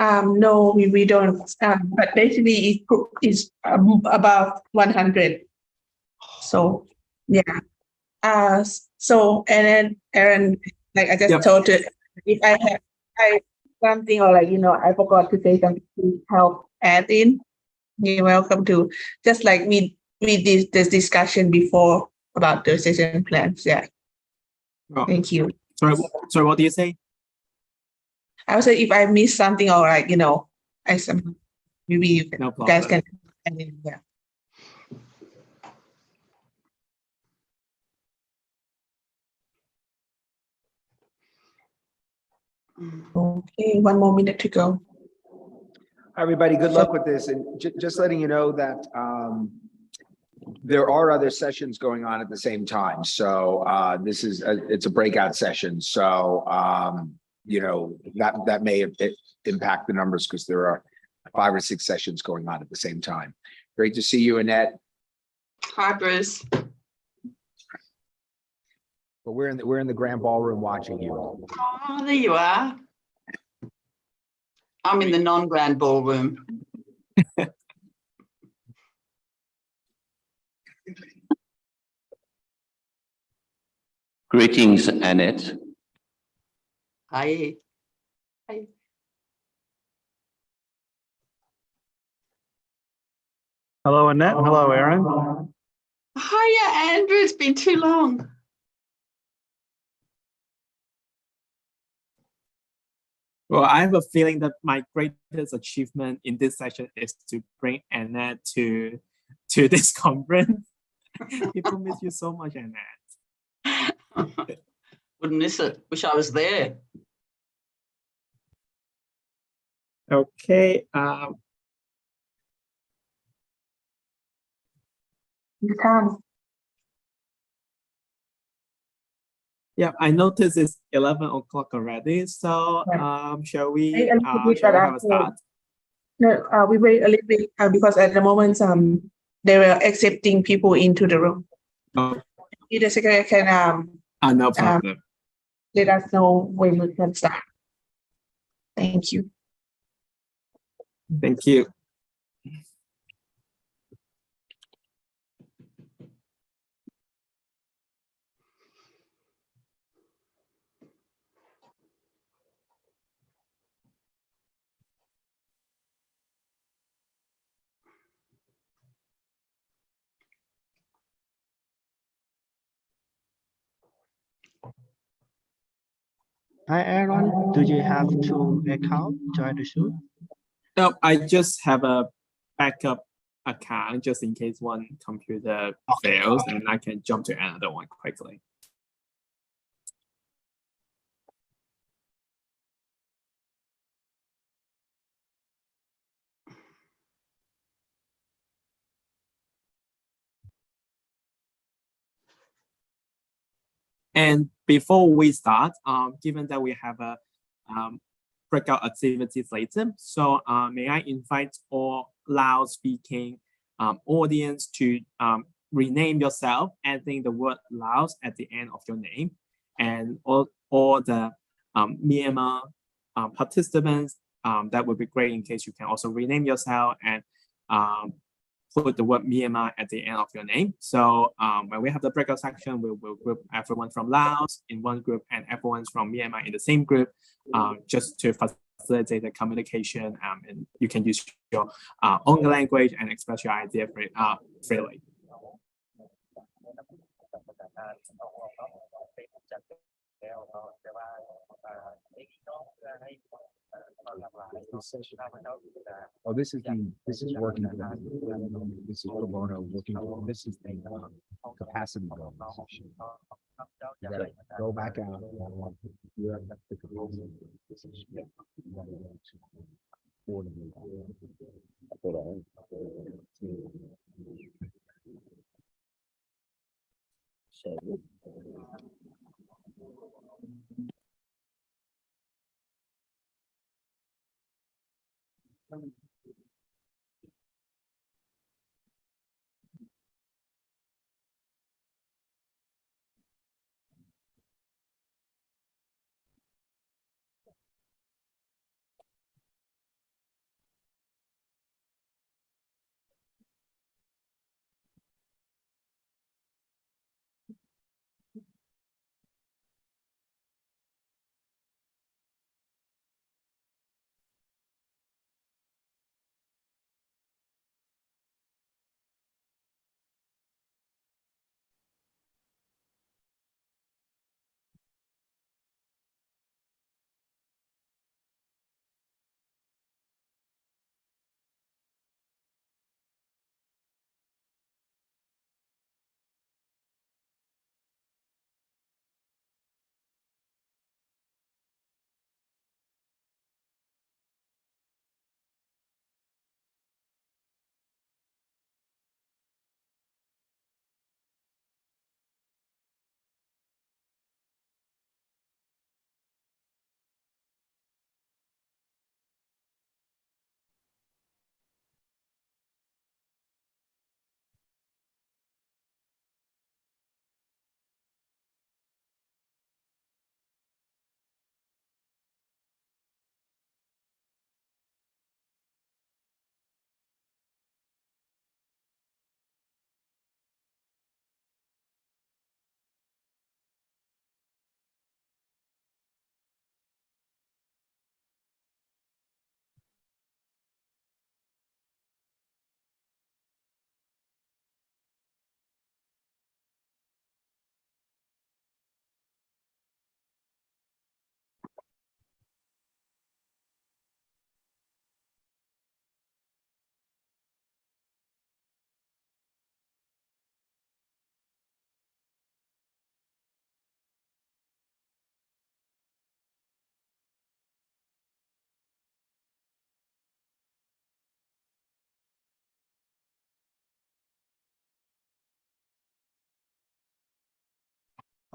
No, we don't. But basically, it's above 100. So yeah. So and then Aaron, like I just Yep. told you, if I something or like I forgot to say something to help add in, you're welcome to. Just like we did this discussion before about the session plans. Yeah. Oh, Thank you. sorry, what do you say? I would say if I miss something or like I maybe you No guys problem. can add in. Yeah. Okay, 1 more minute to go. Everybody, good luck with this. And just letting you know that there are other sessions going on at the same time. So this is it's a breakout session. So that may impact the numbers because there are 5 or 6 sessions going on at the same time. Great to see you, Annette. Hi, Bruce. But we're in the grand ballroom watching you. Oh, there you are. I'm in the non-grand ballroom. Greetings, Annette. Hi. Hi. Hello, Annette. Hello, Aaron. Hiya, Andrew. It's been too long. Well, I have a feeling that my greatest achievement in this session is to bring Annette to this conference. People miss you so much, Annette. Wouldn't miss it. Wish I was there. Okay. You can. Yeah, I noticed it's 11 o'clock already. So shall we Wait a little bit, but have a start? No, we wait a little bit because at the moment they were accepting people into the room. Oh, Either secretary can no problem. let us know when we can start. Thank you. Thank you. Hi Aaron, do you have to account join the Zoom? No, I just have a backup account just in case one computer fails, and I can jump to another one quickly. And before we start, given that we have a breakout activities later, so may I invite all loud speaking audience to rename yourself, adding the word Laos at the end of your name, and all the Myanmar participants, that would be great in case you can also rename yourself and put the word Myanmar at the end of your name. So when we have the breakout section, we will group everyone from Laos in one group and everyone from Myanmar in the same group, just to facilitate the communication, and you can use your own language and express your idea freely. Oh, this is working. This is pro bono working. This is the capacity building session. You gotta go back out. You have the capacity.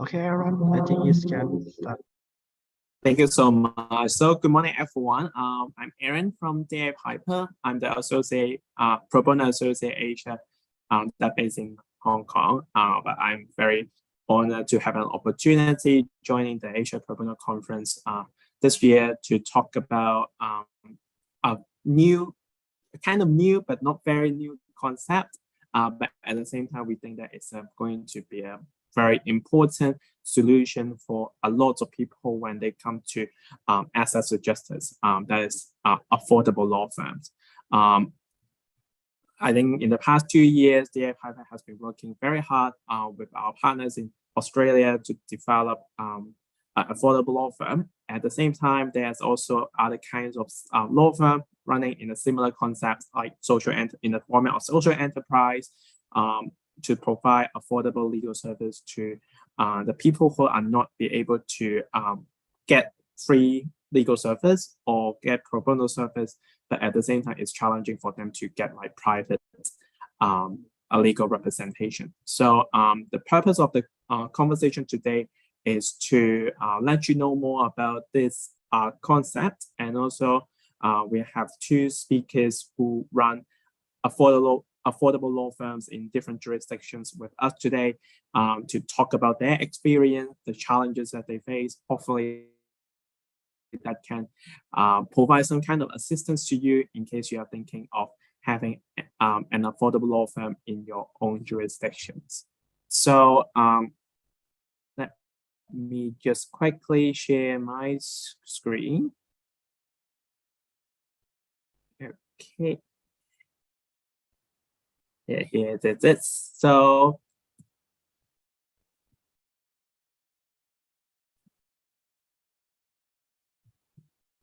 Okay, Aaron, I think you can start. Thank you so much. So good morning, everyone. I'm Aaron from DA Piper. I'm the associate, pro bono associate Asia, that based in Hong Kong. But I'm very honored to have an opportunity joining the Asia Pro Bono Conference this year to talk about a new, kind of new, but not very new concept. But at the same time, we think that it's going to be a very important solution for a lot of people when they come to access to justice, that is affordable law firms. I think in the past 2 years, DA Piper has been working very hard with our partners in Australia to develop an affordable law firm. At the same time, there's also other kinds of law firm running in a similar concept, like in the format of social enterprise, to provide affordable legal service to the people who are not be able to get free legal service or get pro bono service, but at the same time, it's challenging for them to get like private legal representation. So the purpose of the conversation today is to let you know more about this concept, and also we have two speakers who run affordable law firms in different jurisdictions with us today to talk about their experience, the challenges that they face. Hopefully that can provide some kind of assistance to you in case you are thinking of having an affordable law firm in your own jurisdictions. So let me just quickly share my screen. Okay. Yeah, here it is. So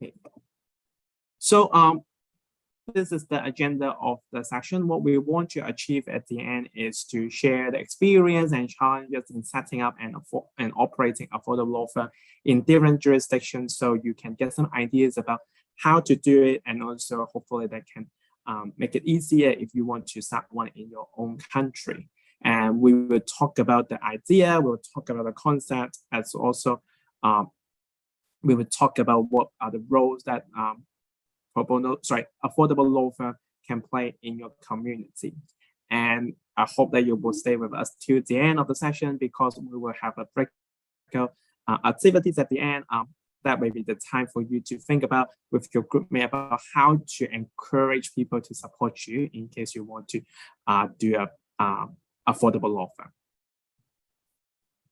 okay. So this is the agenda of the session. What we want to achieve at the end is to share the experience and challenges in setting up and operating affordable law firm in different jurisdictions, so you can get some ideas about how to do it, and also hopefully that can make it easier if you want to start one in your own country. And we will talk about the idea, we'll talk about the concept, as also we will talk about what are the roles that affordable law firm can play in your community. And I hope that you will stay with us till the end of the session, because we will have a breakout activities at the end. That may be the time for you to think about with your groupmate about how to encourage people to support you in case you want to do a affordable law firm.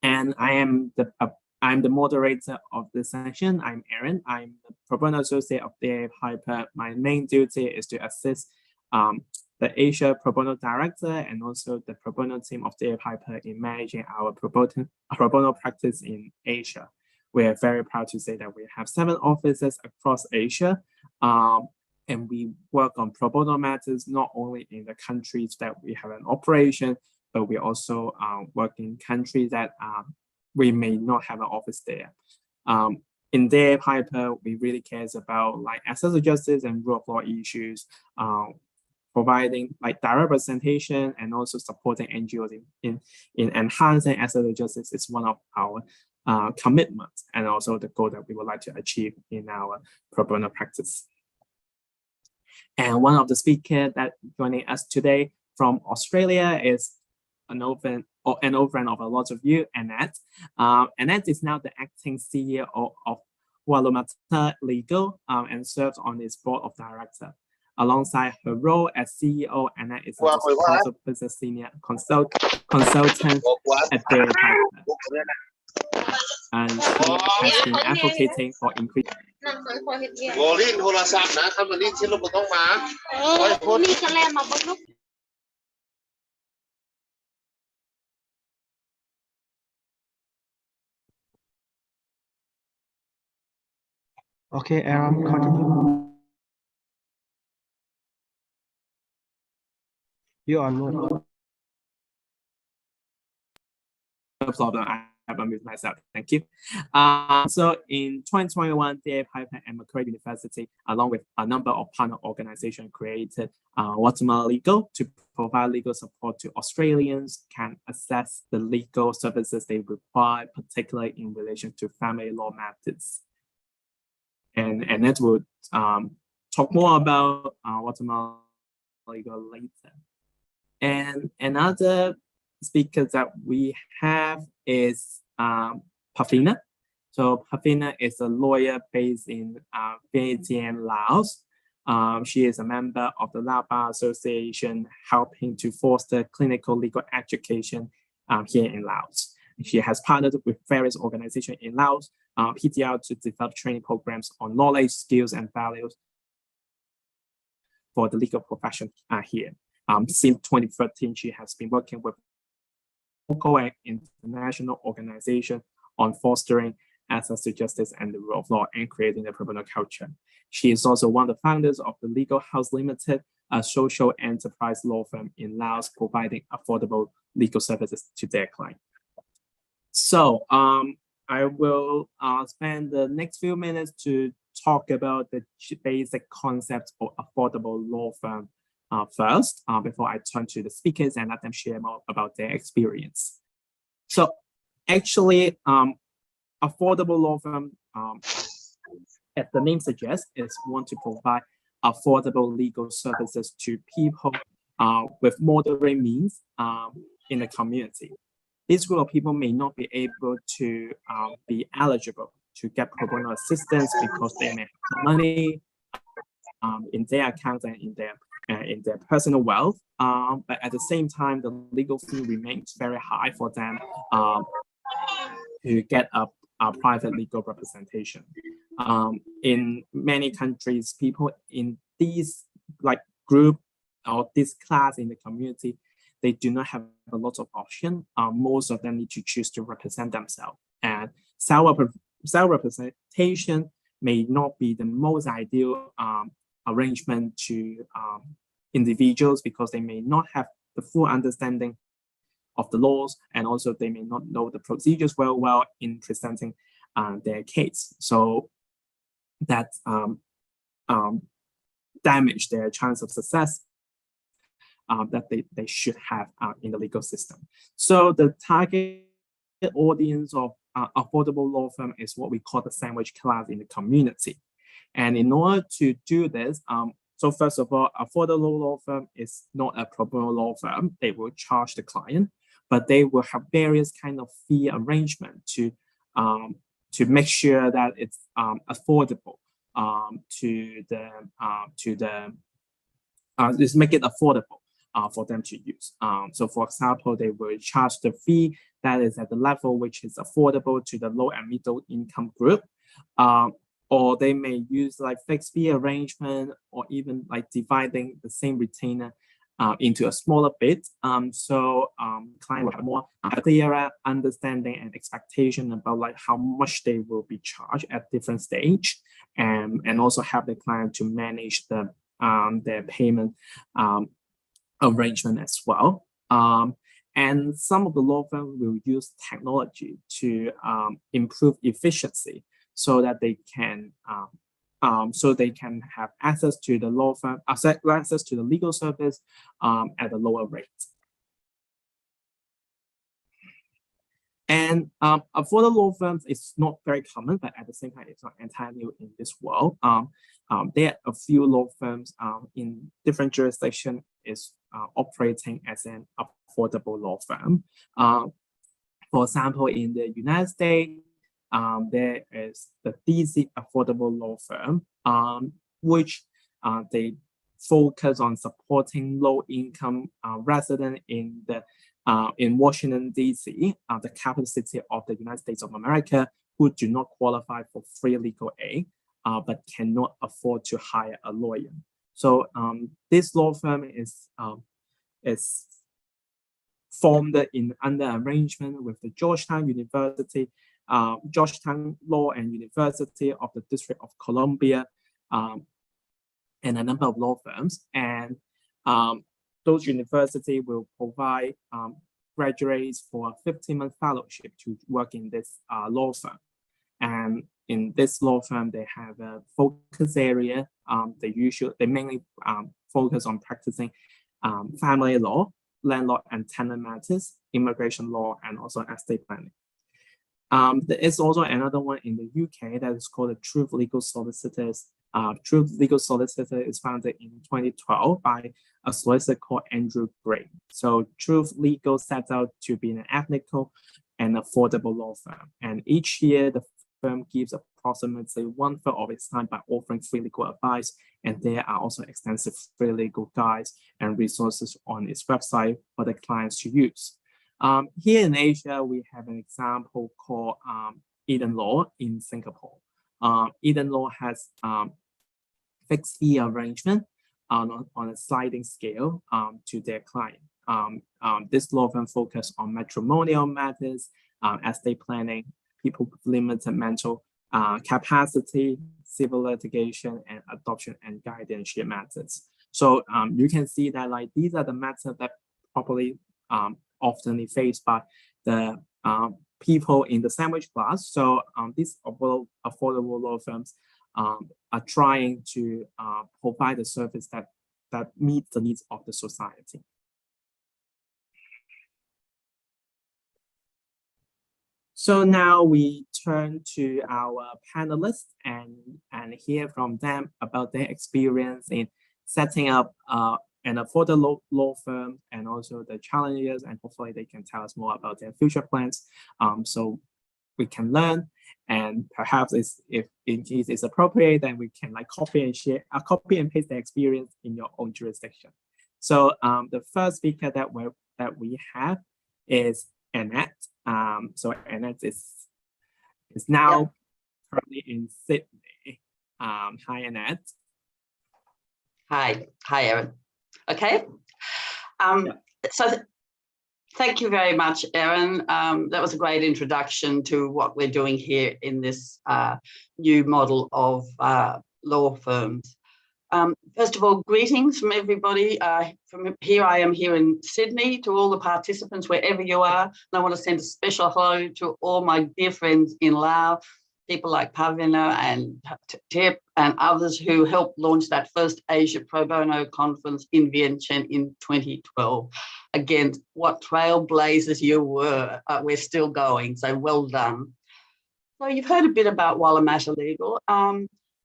And I'm the moderator of this session. I'm Aaron. I'm the pro bono associate of DA Piper. My main duty is to assist the Asia Pro Bono Director and also the pro bono team of DA Piper in managing our pro bono practice in Asia. We are very proud to say that we have 7 offices across Asia, and we work on pro bono matters not only in the countries that we have an operation, but we also work in countries that we may not have an office there. In DA Piper, we really cares about like access to justice and rule of law issues, providing like direct representation, and also supporting NGOs in enhancing access to justice is one of our commitments, and also the goal that we would like to achieve in our pro bono practice. And one of the speakers that joining us today from Australia is an old friend of a lot of you, Annette. Annette is now the acting CEO of Woolloomoolta Legal and serves on its board of directors. Alongside her role as CEO, Annette is also business senior consultant at DA Piper. And she has been advocating for increased. Okay, Aaron, continue. You're on mute. No problem. have unmuted myself. Thank you. So in 2021, DA Piper and Macquarie University, along with a number of partner organizations, created Guatemala Legal to provide legal support to Australians can access the legal services they require, particularly in relation to family law matters. And Annette will talk more about Guatemala Legal later. And another speaker that we have is Pavina. So Pavina is a lawyer based in Vientiane, Laos. She is a member of the Lao Bar Association, helping to foster clinical legal education here in Laos. She has partnered with various organizations in Laos, PTL, to develop training programs on knowledge, skills, and values for the legal profession here. Since 2013, she has been working with local and international organizations on fostering access to justice and the rule of law and creating a pro bono culture. She is also one of the founders of the Legal House Limited, a social enterprise law firm in Laos, providing affordable legal services to their clients. So I will spend the next few minutes to talk about the basic concepts of affordable law firm first, before I turn to the speakers and let them share more about their experience. So actually, affordable law firm, as the name suggests, is want to provide affordable legal services to people with moderate means in the community. This group of people may not be able to be eligible to get pro bono assistance because they may have money in their accounts and in their personal wealth. But at the same time, the legal fee remains very high for them to get a private legal representation. In many countries, people in these group or this class in the community, they do not have a lot of option. Most of them need to choose to represent themselves, and self-representation may not be the most ideal arrangement to individuals because they may not have the full understanding of the laws, and also they may not know the procedures well in presenting their case. So that damage their chance of success that they should have in the legal system. So the target audience of affordable law firm is what we call the sandwich class in the community. And in order to do this, so first of all, affordable law firm is not a pro bono law firm. They will charge the client, but they will have various kind of fee arrangement to make sure that it's affordable just make it affordable for them to use. So for example, they will charge the fee that is at the level which is affordable to the low and middle income group. Or they may use fixed fee arrangement, or even dividing the same retainer into a smaller bit. So client will have more clearer understanding and expectation about how much they will be charged at different stage, and also help the client to manage their payment arrangement as well. And some of the law firms will use technology to improve efficiency, so that they can have access to the law firm, access to the legal service at a lower rate. And affordable law firms is not very common, but at the same time, it's not entirely new in this world. There are a few law firms in different jurisdictions is operating as an affordable law firm. For example, in the United States, there is the DC Affordable Law Firm, which they focus on supporting low-income residents in Washington, D.C., the capital city of the United States of America, who do not qualify for free legal aid, but cannot afford to hire a lawyer. So this law firm is formed under arrangement with the Georgetown University, Georgetown Law and University of the District of Columbia, and a number of law firms. And those universities will provide graduates for a 15-month fellowship to work in this law firm. And in this law firm, they have a focus area. They mainly focus on practicing family law, landlord and tenant matters, immigration law, and also estate planning. There is also another one in the UK that is called the Truth Legal Solicitors. Truth Legal Solicitor is founded in 2012 by a solicitor called Andrew Gray. So Truth Legal sets out to be an ethical and affordable law firm. And each year, the firm gives approximately 1/3 of its time by offering free legal advice. And there are also extensive free legal guides and resources on its website for the clients to use. Here in Asia, we have an example called Eden Law in Singapore. Eden Law has fixed fee arrangement on a sliding scale to their client. This law firm focuses on matrimonial matters, estate planning, people with limited mental capacity, civil litigation, and adoption and guardianship matters. So you can see that like these are the matters that probably often faced by the people in the sandwich class. So these affordable law firms are trying to provide a service that meets the needs of the society. So now we turn to our panelists and hear from them about their experience in setting up an affordable law firm and also the challenges, and hopefully they can tell us more about their future plans. So we can learn, and perhaps if in case it's appropriate, then we can like copy and paste the experience in your own jurisdiction. So the first speaker that we have is Annette. So Annette is now currently in Sydney. Hi, Annette. Hi, Erin. Okay. So thank you very much, Erin. That was a great introduction to what we're doing here in this new model of law firms. First of all, greetings from everybody. From here, I am here in Sydney. To all the participants, wherever you are, and I want to send a special hello to all my dear friends in Laos, people like Pavina and Tip and others who helped launch that first Asia Pro Bono conference in Vientiane in 2012. Again, what trailblazers you were. We're still going, so well done. So you've heard a bit about Wallamatta Legal.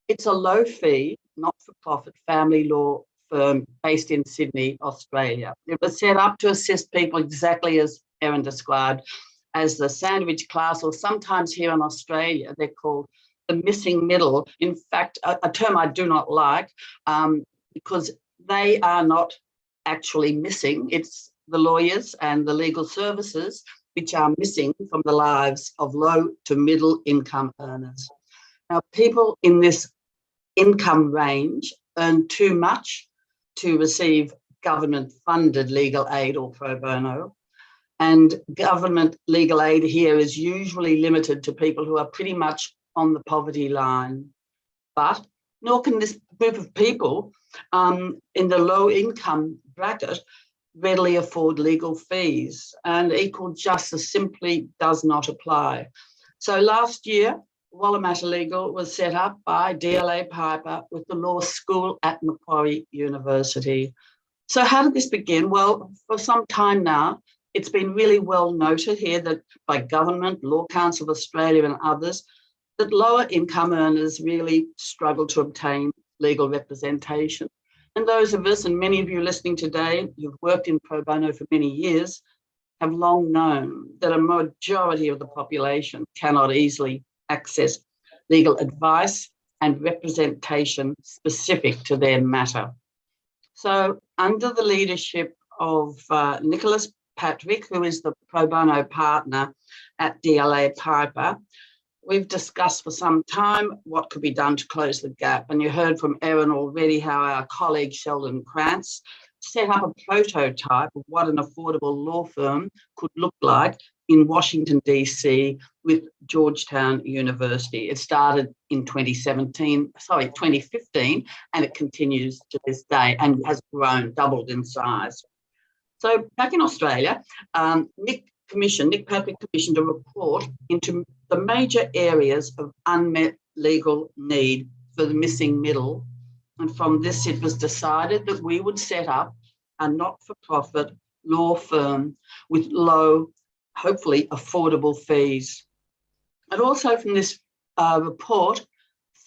It's a low-fee, not-for-profit family law firm based in Sydney, Australia. It was set up to assist people exactly as Erin described, as the sandwich class, or sometimes here in Australia, they're called the missing middle. In fact, a term I do not like because they are not actually missing. It's the lawyers and the legal services which are missing from the lives of low to middle income earners. Now, people in this income range earn too much to receive government-funded legal aid or pro bono. And government legal aid here is usually limited to people who are pretty much on the poverty line. But nor can this group of people in the low income bracket readily afford legal fees, and equal justice simply does not apply. So last year, Wallamatta Legal was set up by DLA Piper with the law school at Macquarie University. So how did this begin? Well, for some time now, it's been really well noted here that by government, Law Council of Australia and others, that lower income earners really struggle to obtain legal representation. And those of us, and many of you listening today, who've worked in pro bono for many years, have long known that a majority of the population cannot easily access legal advice and representation specific to their matter. So under the leadership of Nicholas Patrick, who is the pro bono partner at DLA Piper, we've discussed for some time what could be done to close the gap. And you heard from Erin already how our colleague Sheldon Krantz set up a prototype of what an affordable law firm could look like in Washington, DC with Georgetown University. It started in 2015, and it continues to this day and has grown, doubled in size. So back in Australia, Nick Patrick commissioned a report into the major areas of unmet legal need for the missing middle. And from this, it was decided that we would set up a not-for-profit law firm with low, hopefully affordable fees. And also from this report,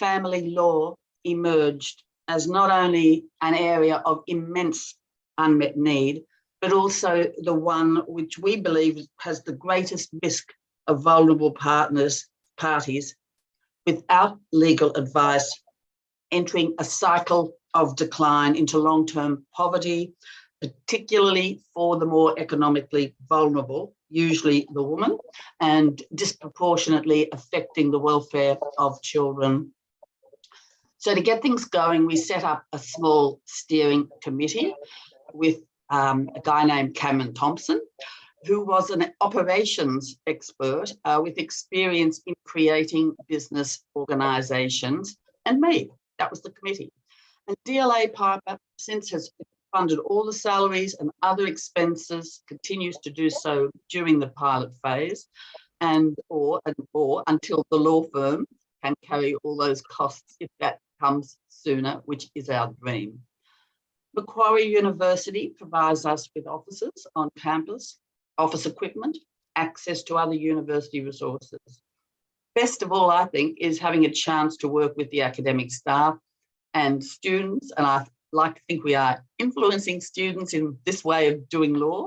family law emerged as not only an area of immense unmet need, but also the one which we believe has the greatest risk of vulnerable parties without legal advice entering a cycle of decline into long-term poverty, particularly for the more economically vulnerable, usually the woman, and disproportionately affecting the welfare of children. So to get things going, we set up a small steering committee with a guy named Cameron Thompson, who was an operations expert with experience in creating business organisations, and me. That was the committee. And DLA Piper since has funded all the salaries and other expenses, continues to do so during the pilot phase, and or until the law firm can carry all those costs if that comes sooner, which is our dream. Macquarie University provides us with offices on campus, office equipment, access to other university resources. Best of all, I think, is having a chance to work with the academic staff and students, and I like to think we are influencing students in this way of doing law.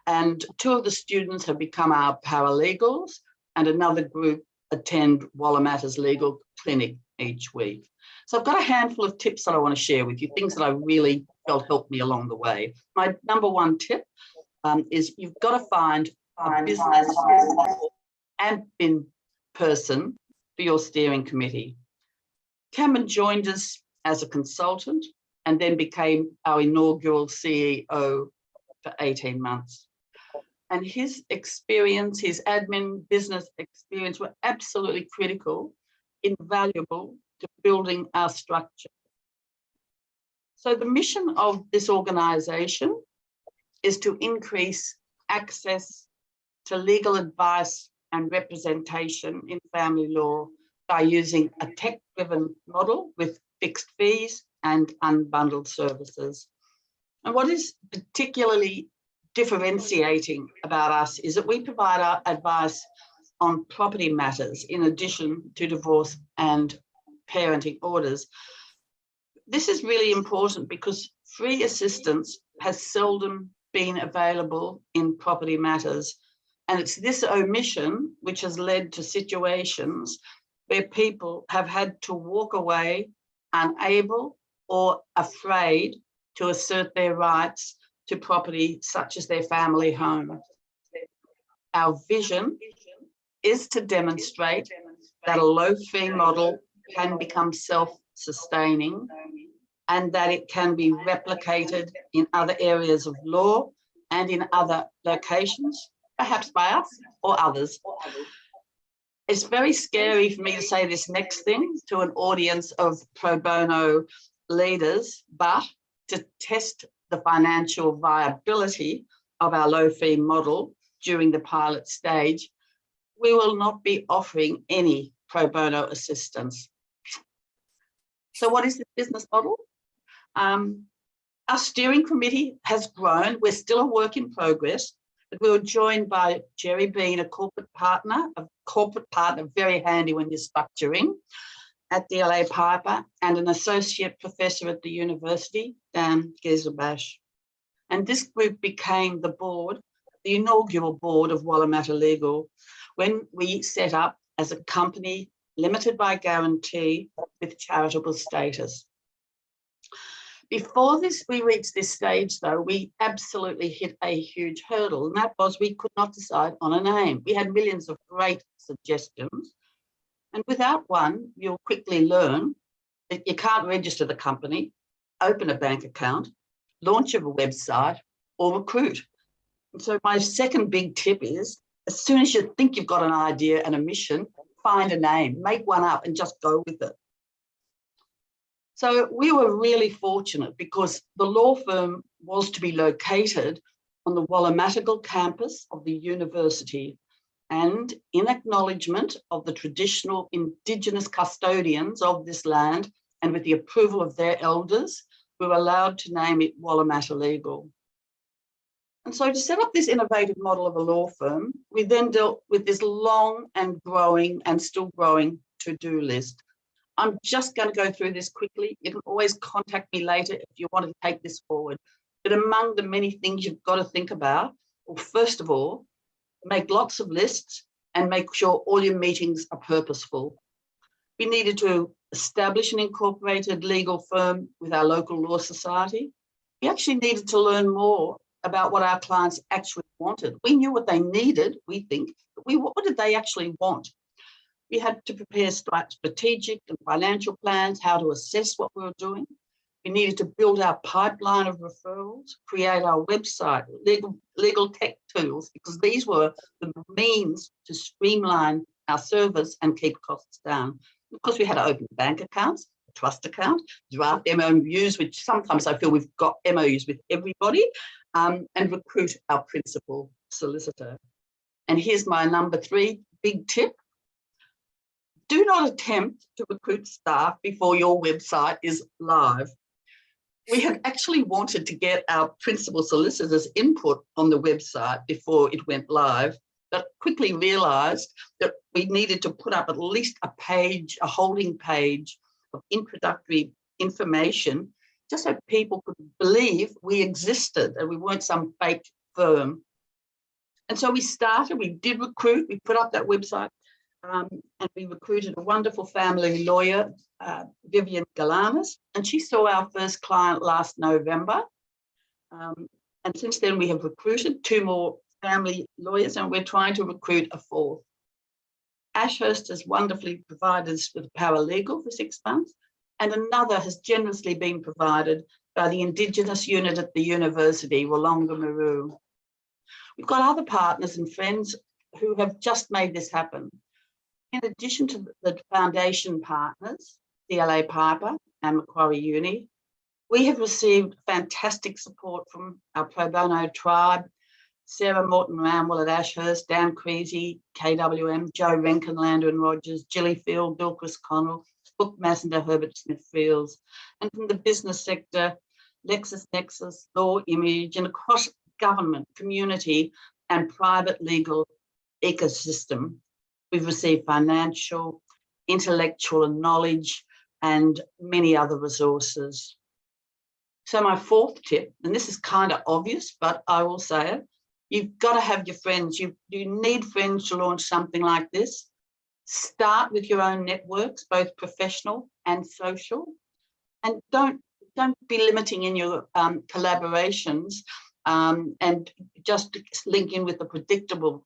And 2 of the students have become our paralegals, and another group attend Wallamatter's legal clinic each week. So I've got a handful of tips that I want to share with you, things that I really felt helped me along the way. My number 1 tip is you've got to find a business admin person for your steering committee. Cameron joined us as a consultant and then became our inaugural CEO for 18 months. And his experience, his admin business experience were absolutely critical, invaluable to building our structure. So the mission of this organisation is to increase access to legal advice and representation in family law by using a tech-driven model with fixed fees and unbundled services. And what is particularly differentiating about us is that we provide our advice on property matters in addition to divorce and parenting orders. This is really important because free assistance has seldom been available in property matters. And it's this omission which has led to situations where people have had to walk away unable or afraid to assert their rights to property such as their family home. Our vision is to demonstrate that a low-fee model can become self-sustaining and that it can be replicated in other areas of law and in other locations, perhaps by us or others. It's very scary for me to say this next thing to an audience of pro bono leaders, but to test the financial viability of our low-fee model during the pilot stage, we will not be offering any pro bono assistance. So what is the business model? Our steering committee has grown. We're still a work in progress, but we were joined by Jerry Bean, a corporate partner, very handy when you're structuring, at DLA Piper, and an associate professor at the university, Dan Gezelbash. And this group became the board, the inaugural board of Wallamatta Legal, when we set up as a company limited by guarantee with charitable status. Before we reached this stage, though, we absolutely hit a huge hurdle, and that was we could not decide on a name. We had millions of great suggestions, and without one, you'll quickly learn that you can't register the company, open a bank account, launch a website, or recruit. And so my second big tip is, as soon as you think you've got an idea and a mission, find a name, make one up and just go with it. So we were really fortunate because the law firm was to be located on the Wallamatigal campus of the university, and in acknowledgement of the traditional Indigenous custodians of this land and with the approval of their elders, we were allowed to name it Wallamata Legal. And so to set up this innovative model of a law firm, we then dealt with this long and growing and still growing to-do list. I'm just going to go through this quickly. You can always contact me later if you want to take this forward. But among the many things you've got to think about, well, first of all, make lots of lists and make sure all your meetings are purposeful. We needed to establish an incorporated legal firm with our local law society. We actually needed to learn more about what our clients actually wanted. We knew what they needed, we think, but what did they actually want? We had to prepare strategic and financial plans, how to assess what we were doing. We needed to build our pipeline of referrals, create our website, legal tech tools, because these were the means to streamline our service and keep costs down. Of course, we had to open bank accounts, a trust account, draft MOUs, which sometimes I feel we've got MOUs with everybody, and recruit our principal solicitor. And here's my number 3 big tip. Do not attempt to recruit staff before your website is live. We had actually wanted to get our principal solicitor's input on the website before it went live, but quickly realised that we needed to put up at least a page, a holding page of introductory information, just so people could believe we existed and we weren't some fake firm. And so we started, we did recruit, we put up that website, and we recruited a wonderful family lawyer, Vivian Galanis, and she saw our first client last November. And since then we have recruited 2 more family lawyers, and we're trying to recruit a 4th. Ashurst has wonderfully provided us with a paralegal for 6 months, and another has generously been provided by the Indigenous unit at the university, Wollonga Maru. We've got other partners and friends who have just made this happen. In addition to the foundation partners, DLA Piper and Macquarie Uni, we have received fantastic support from our pro bono tribe, Sarah Morton-Ramwell at Ashurst, Dan Creasy, KWM, Joe Renkin, Lander and Rogers, Gilly Field, Bill Chris Connell, Book Messenger, Herbert Smith Fields, and from the business sector, LexisNexis, Law Image, and across government, community, and private legal ecosystem. We've received financial, intellectual and knowledge, and many other resources. So my 4th tip, and this is kind of obvious, but I will say it, you've got to have your friends. You need friends to launch something like this. Start with your own networks, both professional and social, and don't be limiting in your collaborations and just link in with the predictable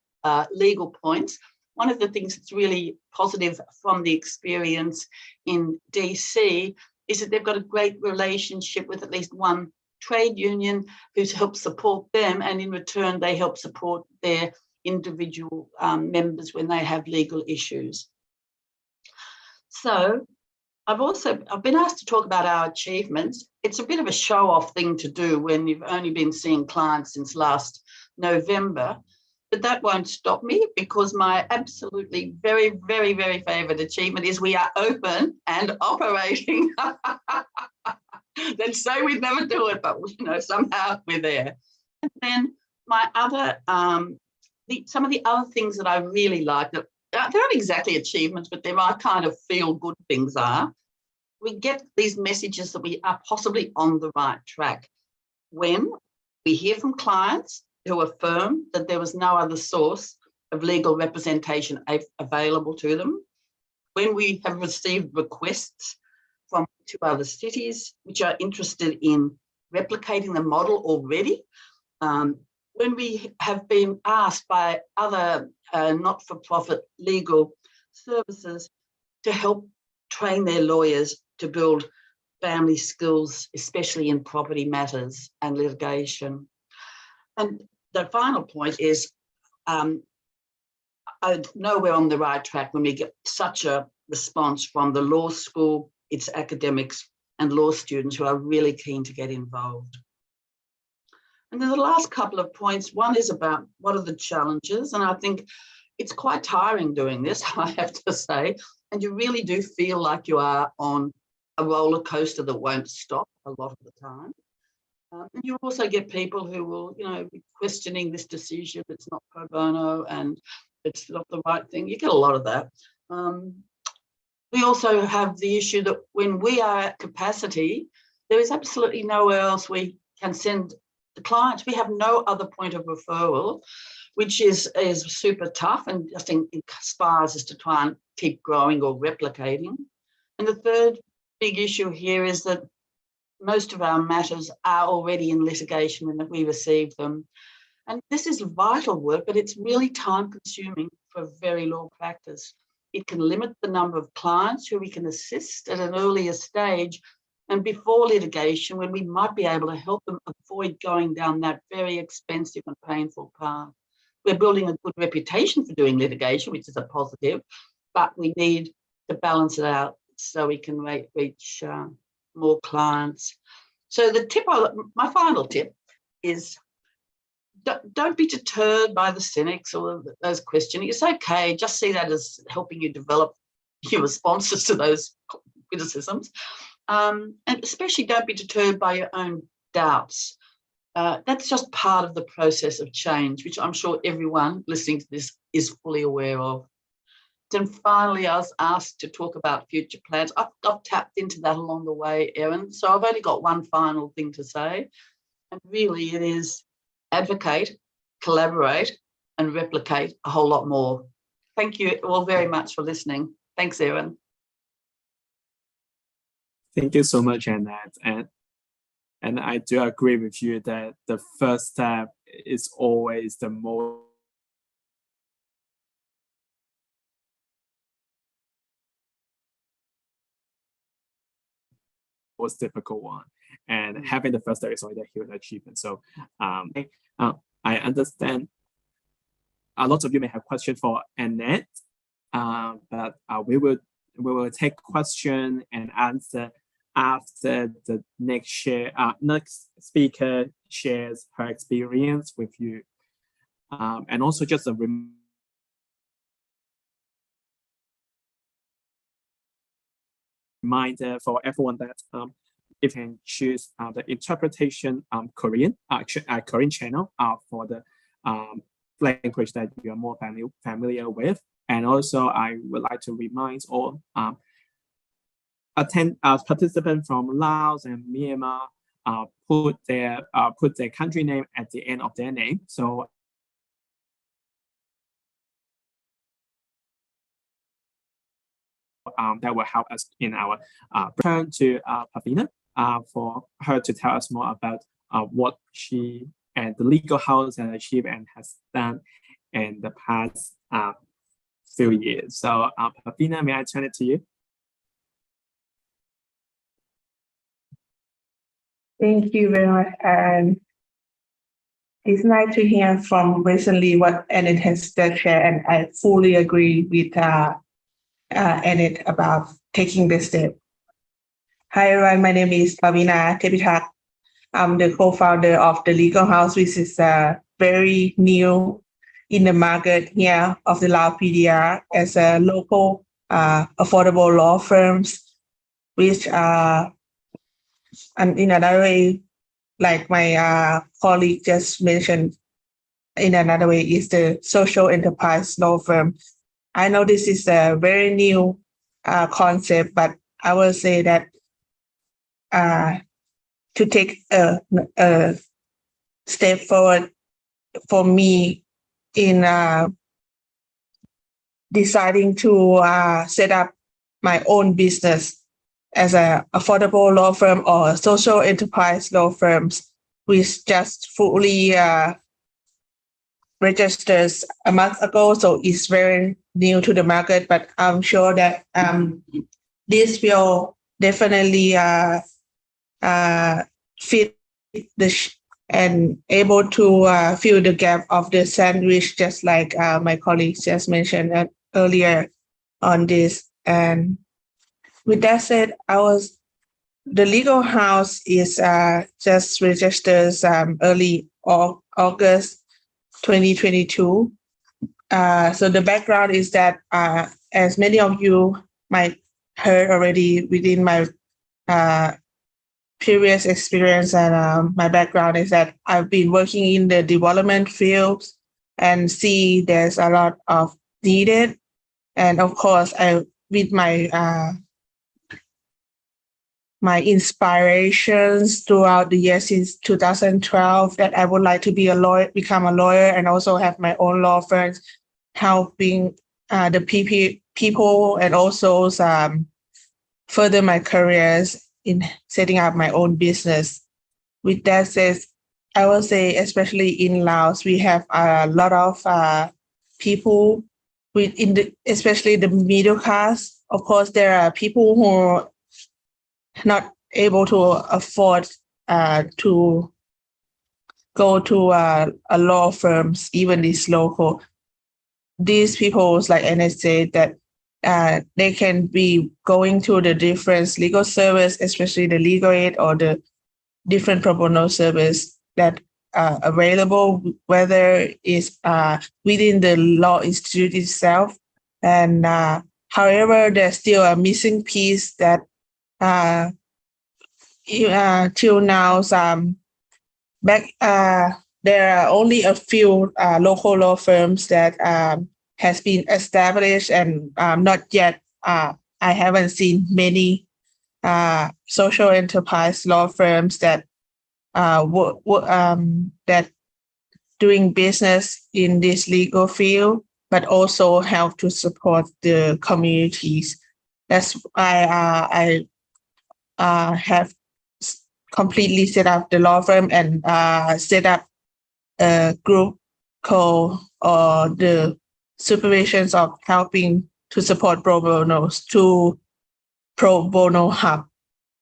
legal points. One of the things that's really positive from the experience in DC is that they've got a great relationship with at least one trade union who's helped support them, and in return they help support their individual members when they have legal issues. So I've been asked to talk about our achievements. It's a bit of a show-off thing to do when you've only been seeing clients since last November. But that won't stop me, because my absolutely very, very, very favourite achievement is we are open and operating. They'd say we'd never do it, but somehow we're there. And then my other, some of the other things that I really like, that they're not exactly achievements, but they're my kind of feel-good things are, we get these messages that we are possibly on the right track. When we hear from clients who affirm that there was no other source of legal representation available to them, when we have received requests from 2 other cities which are interested in replicating the model already, when we have been asked by other not-for-profit legal services to help train their lawyers to build family skills, especially in property matters and litigation. And the final point is, I know we're on the right track when we get such a response from the law school, its academics and law students who are really keen to get involved. And then the last couple of points, one is about what are the challenges? And I think it's quite tiring doing this, I have to say. And you really do feel like you are on a roller coaster that won't stop a lot of the time. And you also get people who will, be questioning this decision. It's not pro bono and it's not the right thing. You get a lot of that. We also have the issue that when we are at capacity, there is absolutely nowhere else we can send the clients. We have no other point of referral, which is super tough and just inspires us to try and keep growing or replicating. And the third big issue here is that most of our matters are already in litigation when we receive them. And this is vital work, but it's really time consuming for very law practice. It can limit the number of clients who we can assist at an earlier stage and before litigation, when we might be able to help them avoid going down that very expensive and painful path. We're building a good reputation for doing litigation, which is a positive, but we need to balance it out so we can reach more clients. So my final tip is don't be deterred by the cynics or those questioning. It's okay, just see that as helping you develop your responses to those criticisms. And especially don't be deterred by your own doubts. That's just part of the process of change, which I'm sure everyone listening to this is fully aware of. Then finally, I was asked to talk about future plans. I've tapped into that along the way, Erin. So I've only got one final thing to say. And really it is advocate, collaborate, and replicate a whole lot more. Thank you all very much for listening. Thanks, Erin. Thank you so much, Annette. And I do agree with you that the first step is always the most difficult one. And having the first step is already a huge achievement. So I understand a lot of you may have questions for Annette, but we will take question and answer after the next speaker shares her experience with you. And also just a reminder for everyone that you can choose the interpretation Korean channel for the language that you are more familiar with. And also I would like to remind all participants from Laos and Myanmar put their country name at the end of their name. So that will help us in our turn to Pavina for her to tell us more about what she and the legal house has achieved and has done in the past few years. So Pavina, may I turn it to you? Thank you very much. And it's nice to hear from recently what Annette has just shared, and I fully agree with Annette about taking this step. Hi everyone, my name is Pavina Tepitak. I'm the co-founder of the Legal House, which is very new in the market here of the Lao PDR as a local affordable law firms, which and in another way, like my colleague just mentioned, in another way is the social enterprise law firm. I know this is a very new concept, but I will say that to take a step forward for me in deciding to set up my own business as a affordable law firm or social enterprise law firms, which just fully registers a month ago. So it's very new to the market, but I'm sure that this will definitely fit and able to fill the gap of the sandwich, just like my colleagues just mentioned earlier on this. And with that said, I was the legal house is just registers early August 2022. So the background is that as many of you might heard already within my previous experience and my background is that I've been working in the development fields and see there's a lot of needed. And of course, with my my inspirations throughout the year since 2012 that I would like to be a lawyer, become a lawyer, and also have my own law firms helping the people and also further my careers in setting up my own business. With that said, I will say, especially in Laos, we have a lot of people especially the middle class. Of course, there are people who are not able to afford to go to a law firms, even these local. These people, like NSA, that they can be going to the different legal service, especially the legal aid or the different pro bono service that are available, whether it's within the law institute itself. And however, there's still a missing piece that till now, there are only a few local law firms that has been established, and not yet. I haven't seen many social enterprise law firms that that doing business in this legal field, but also help to support the communities. That's why I have completely set up the law firm and set up a group called the supervisions of helping to support pro bonos to Pro Bono Hub.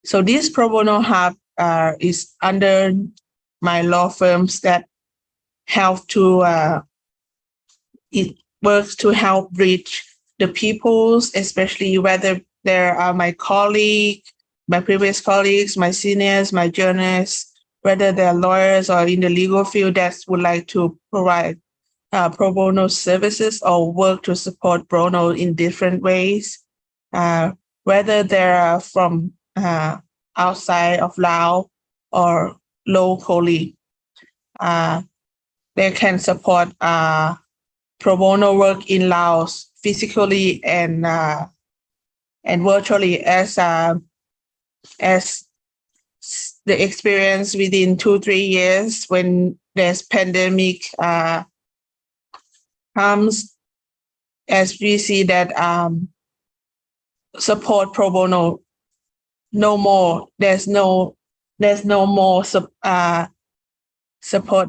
So this Pro Bono Hub is under my law firms that help to it works to help reach the peoples, especially whether there are my colleagues, my previous colleagues, my seniors, my journalists, whether they're lawyers or in the legal field that would like to provide pro bono services or work to support bono in different ways, whether they're from outside of Laos or locally. They can support pro bono work in Laos physically and virtually as the experience within 2-3 years when there's pandemic comes, as we see that support pro bono no more. There's no more support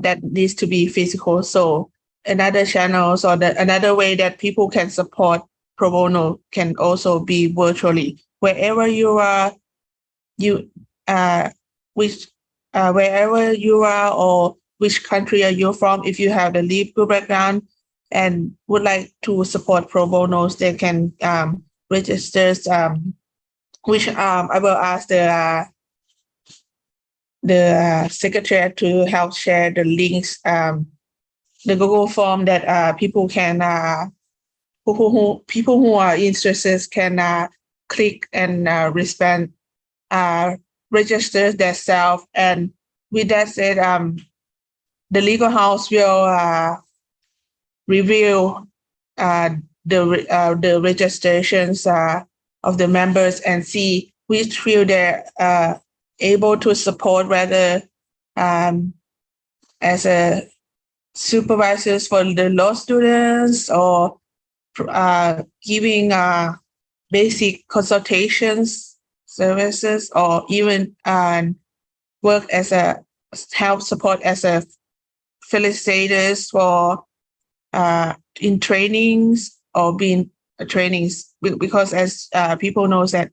that needs to be physical. So another channels or another way that people can support pro bono can also be virtually. Wherever you are, wherever you are or which country are you from, if you have the legal background and would like to support pro bonos, they can register, which I will ask the secretary to help share the links, the Google form that people can people who are interested can click and respond, register themselves. And with that said, the legal house will review the registrations of the members and see which field they're able to support, whether as a supervisors for the law students or giving basic consultations services, or even work as a help support as a facilitators for in trainings or being trainings, because as people know that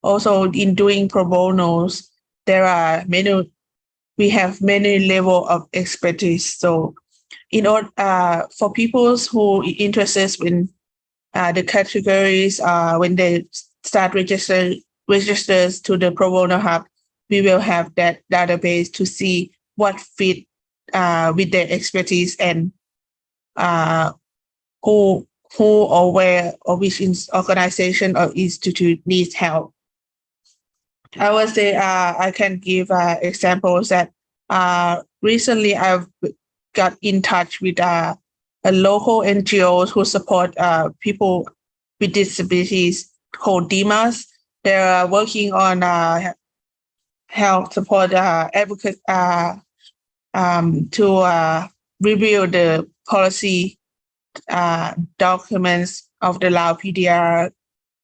also in doing pro bonos, there are we have many level of expertise. So in order for people who are interested in the categories, when they start registering registers to the Pro Bono Hub, we will have that database to see what fit with their expertise and who or where or which organization or institute needs help. I would say I can give examples that recently I've got in touch with a local NGOs who support people with disabilities called DIMAS. They're working on health support advocate to review the policy documents of the Lao PDR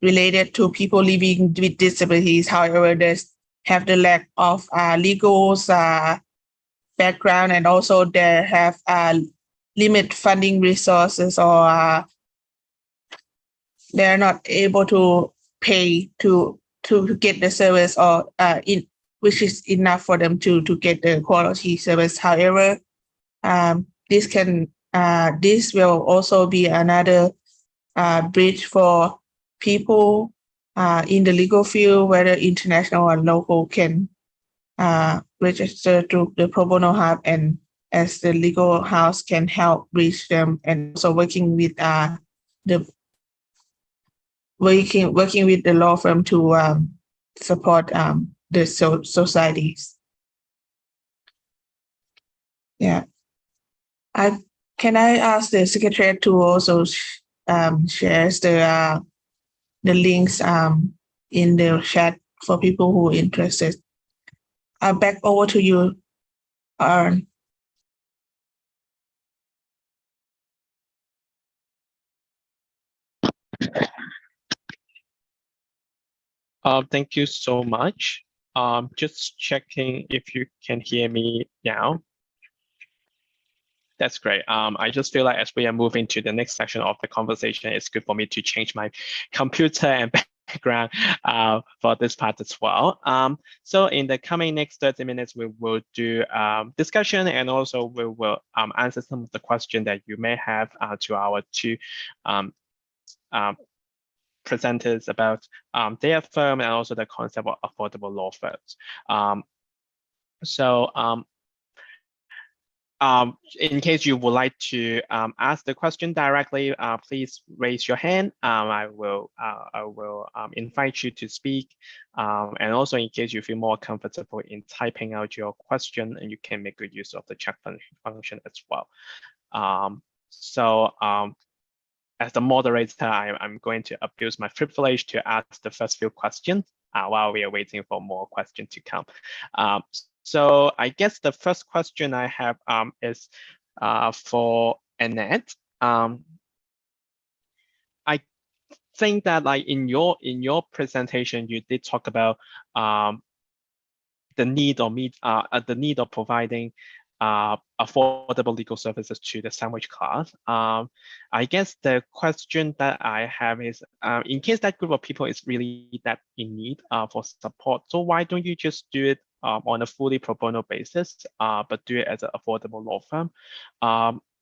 related to people living with disabilities. However, they have the lack of legal background, and also they have limit funding resources, or they're not able to pay to get the service, or which is enough for them to get the quality service. However, this will also be another bridge for people in the legal field, whether international or local, can register to the Pro Bono Hub, and as the legal house can help reach them, and also working with working with the law firm to support the societies. Yeah. Can I ask the secretary to also shares the links in the chat for people who are interested? Back over to you, Aaron. Thank you so much. Just checking if you can hear me now. That's great. I just feel like as we are moving to the next section of the conversation, it's good for me to change my computer and background for this part as well. So in the coming next 30 minutes, we will do discussion, and also we will answer some of the questions that you may have to our two presenters about their firm and also the concept of affordable law firms. In case you would like to ask the question directly, please raise your hand. I will invite you to speak. And also, in case you feel more comfortable in typing out your question, and you can make good use of the chat function as well. As the moderator, I'm going to abuse my privilege to ask the first few questions while we are waiting for more questions to come. So I guess the first question I have is for Annette. I think that, like, in your presentation, you did talk about the need of providing affordable legal services to the sandwich class. I guess the question that I have is, in case that group of people is really that in need for support, so why don't you just do it on a fully pro bono basis, but do it as an affordable law firm?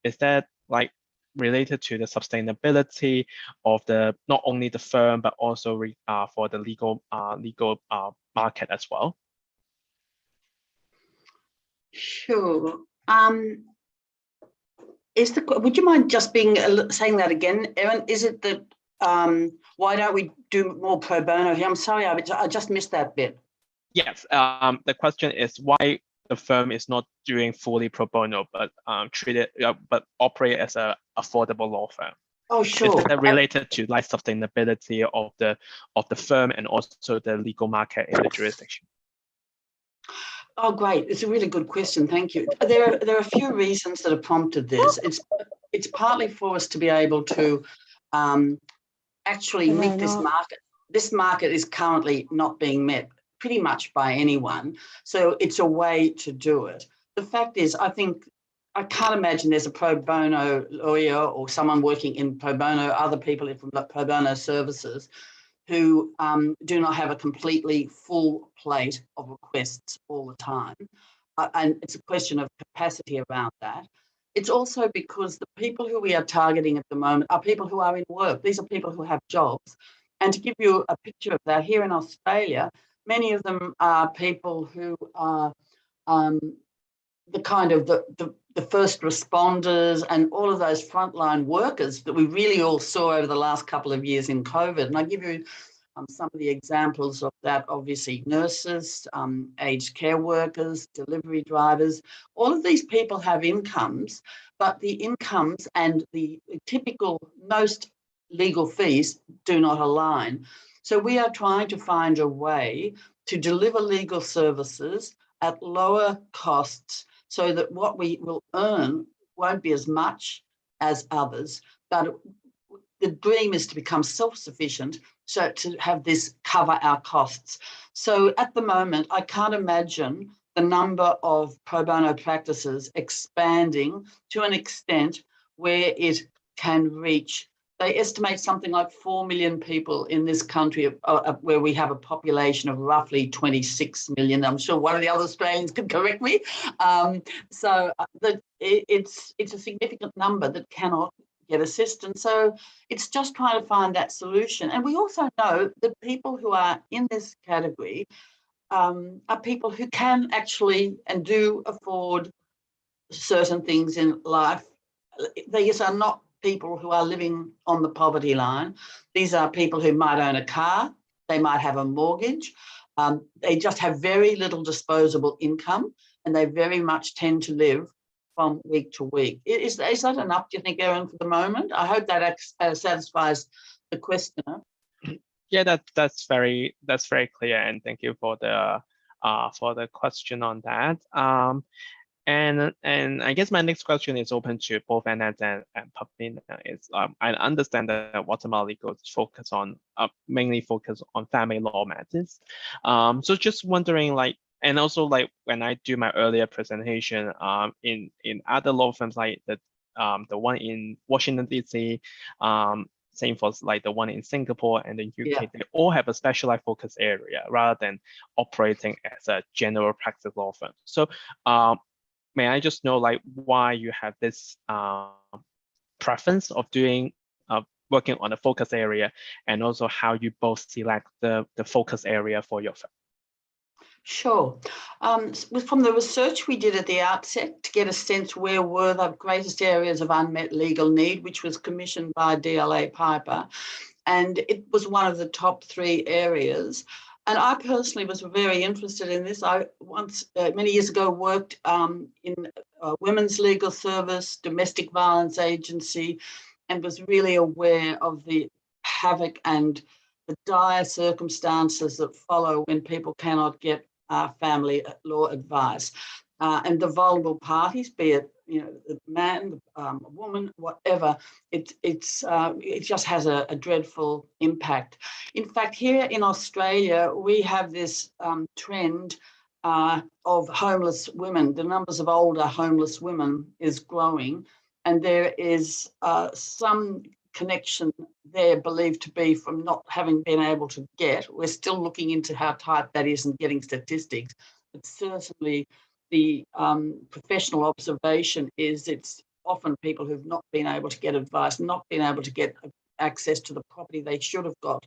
Is that like related to the sustainability of the not only the firm but also for the legal market as well? Sure. Would you mind just saying that again, Erin? Is it that why don't we do more pro bono here? I'm sorry, I just missed that bit. Yes. The question is why the firm is not doing fully pro bono, but but operate as a affordable law firm. Oh, sure. Is that related to like sustainability of the firm and also the legal market in the jurisdiction? Oh, great. It's a really good question. Thank you. There are a few reasons that have prompted this. It's partly for us to be able to actually meet this market. This market is currently not being met pretty much by anyone. So it's a way to do it. The fact is, I can't imagine there's a pro bono lawyer or someone working in pro bono, other people from pro bono services who do not have a completely full plate of requests all the time. And it's a question of capacity around that. It's also because the people who we are targeting at the moment are people who are in work. These are people who have jobs. And to give you a picture of that, here in Australia, many of them are people who are the kind of the first responders and all of those frontline workers that we really all saw over the last couple of years in COVID. And I give you some of the examples of that, obviously nurses, aged care workers, delivery drivers. All of these people have incomes, but the incomes and the typical most legal fees do not align. So we are trying to find a way to deliver legal services at lower costs so that what we will earn won't be as much as others, but the dream is to become self-sufficient, so to have this cover our costs. So at the moment, I can't imagine the number of pro bono practices expanding to an extent where it can reach. They estimate something like 4 million people in this country, where we have a population of roughly 26 million. I'm sure one of the other Australians could correct me. It's a significant number that cannot get assistance. So it's just trying to find that solution. And we also know that people who are in this category are people who can actually and do afford certain things in life. These are not people who are living on the poverty line. These are people who might own a car, they might have a mortgage, they just have very little disposable income, and they very much tend to live from week to week. Is that enough, do you think, Erin, for the moment? I hope that satisfies the questioner. Yeah, that's very clear, and thank you for the question on that. And I guess my next question is open to both Annette and Pavlina. I understand that Guatemala Legal focus on mainly focus on family law matters. So just wondering, like, and also like when I do my earlier presentation, in other law firms like the one in Washington DC, same for like the one in Singapore and the UK, they all have a specialized focus area rather than operating as a general practice law firm. So may I just know, like, why you have this preference of doing working on a focus area, and also how you both select the focus area for your firm? Sure. From the research we did at the outset to get a sense where were the greatest areas of unmet legal need, which was commissioned by DLA Piper, and it was one of the top 3 areas. And I personally was very interested in this. I once, many years ago, worked in women's legal service, domestic violence agency, and was really aware of the havoc and the dire circumstances that follow when people cannot get family law advice. And the vulnerable parties, be it the man, a woman, whatever, it just has a dreadful impact. In fact, here in Australia, we have this trend of homeless women. The numbers of older homeless women is growing, and there is some connection there believed to be from not having been able to get. We're still looking into how tight that is and getting statistics, but certainly the professional observation is it's often people who've not been able to get advice, not been able to get access to the property they should have got,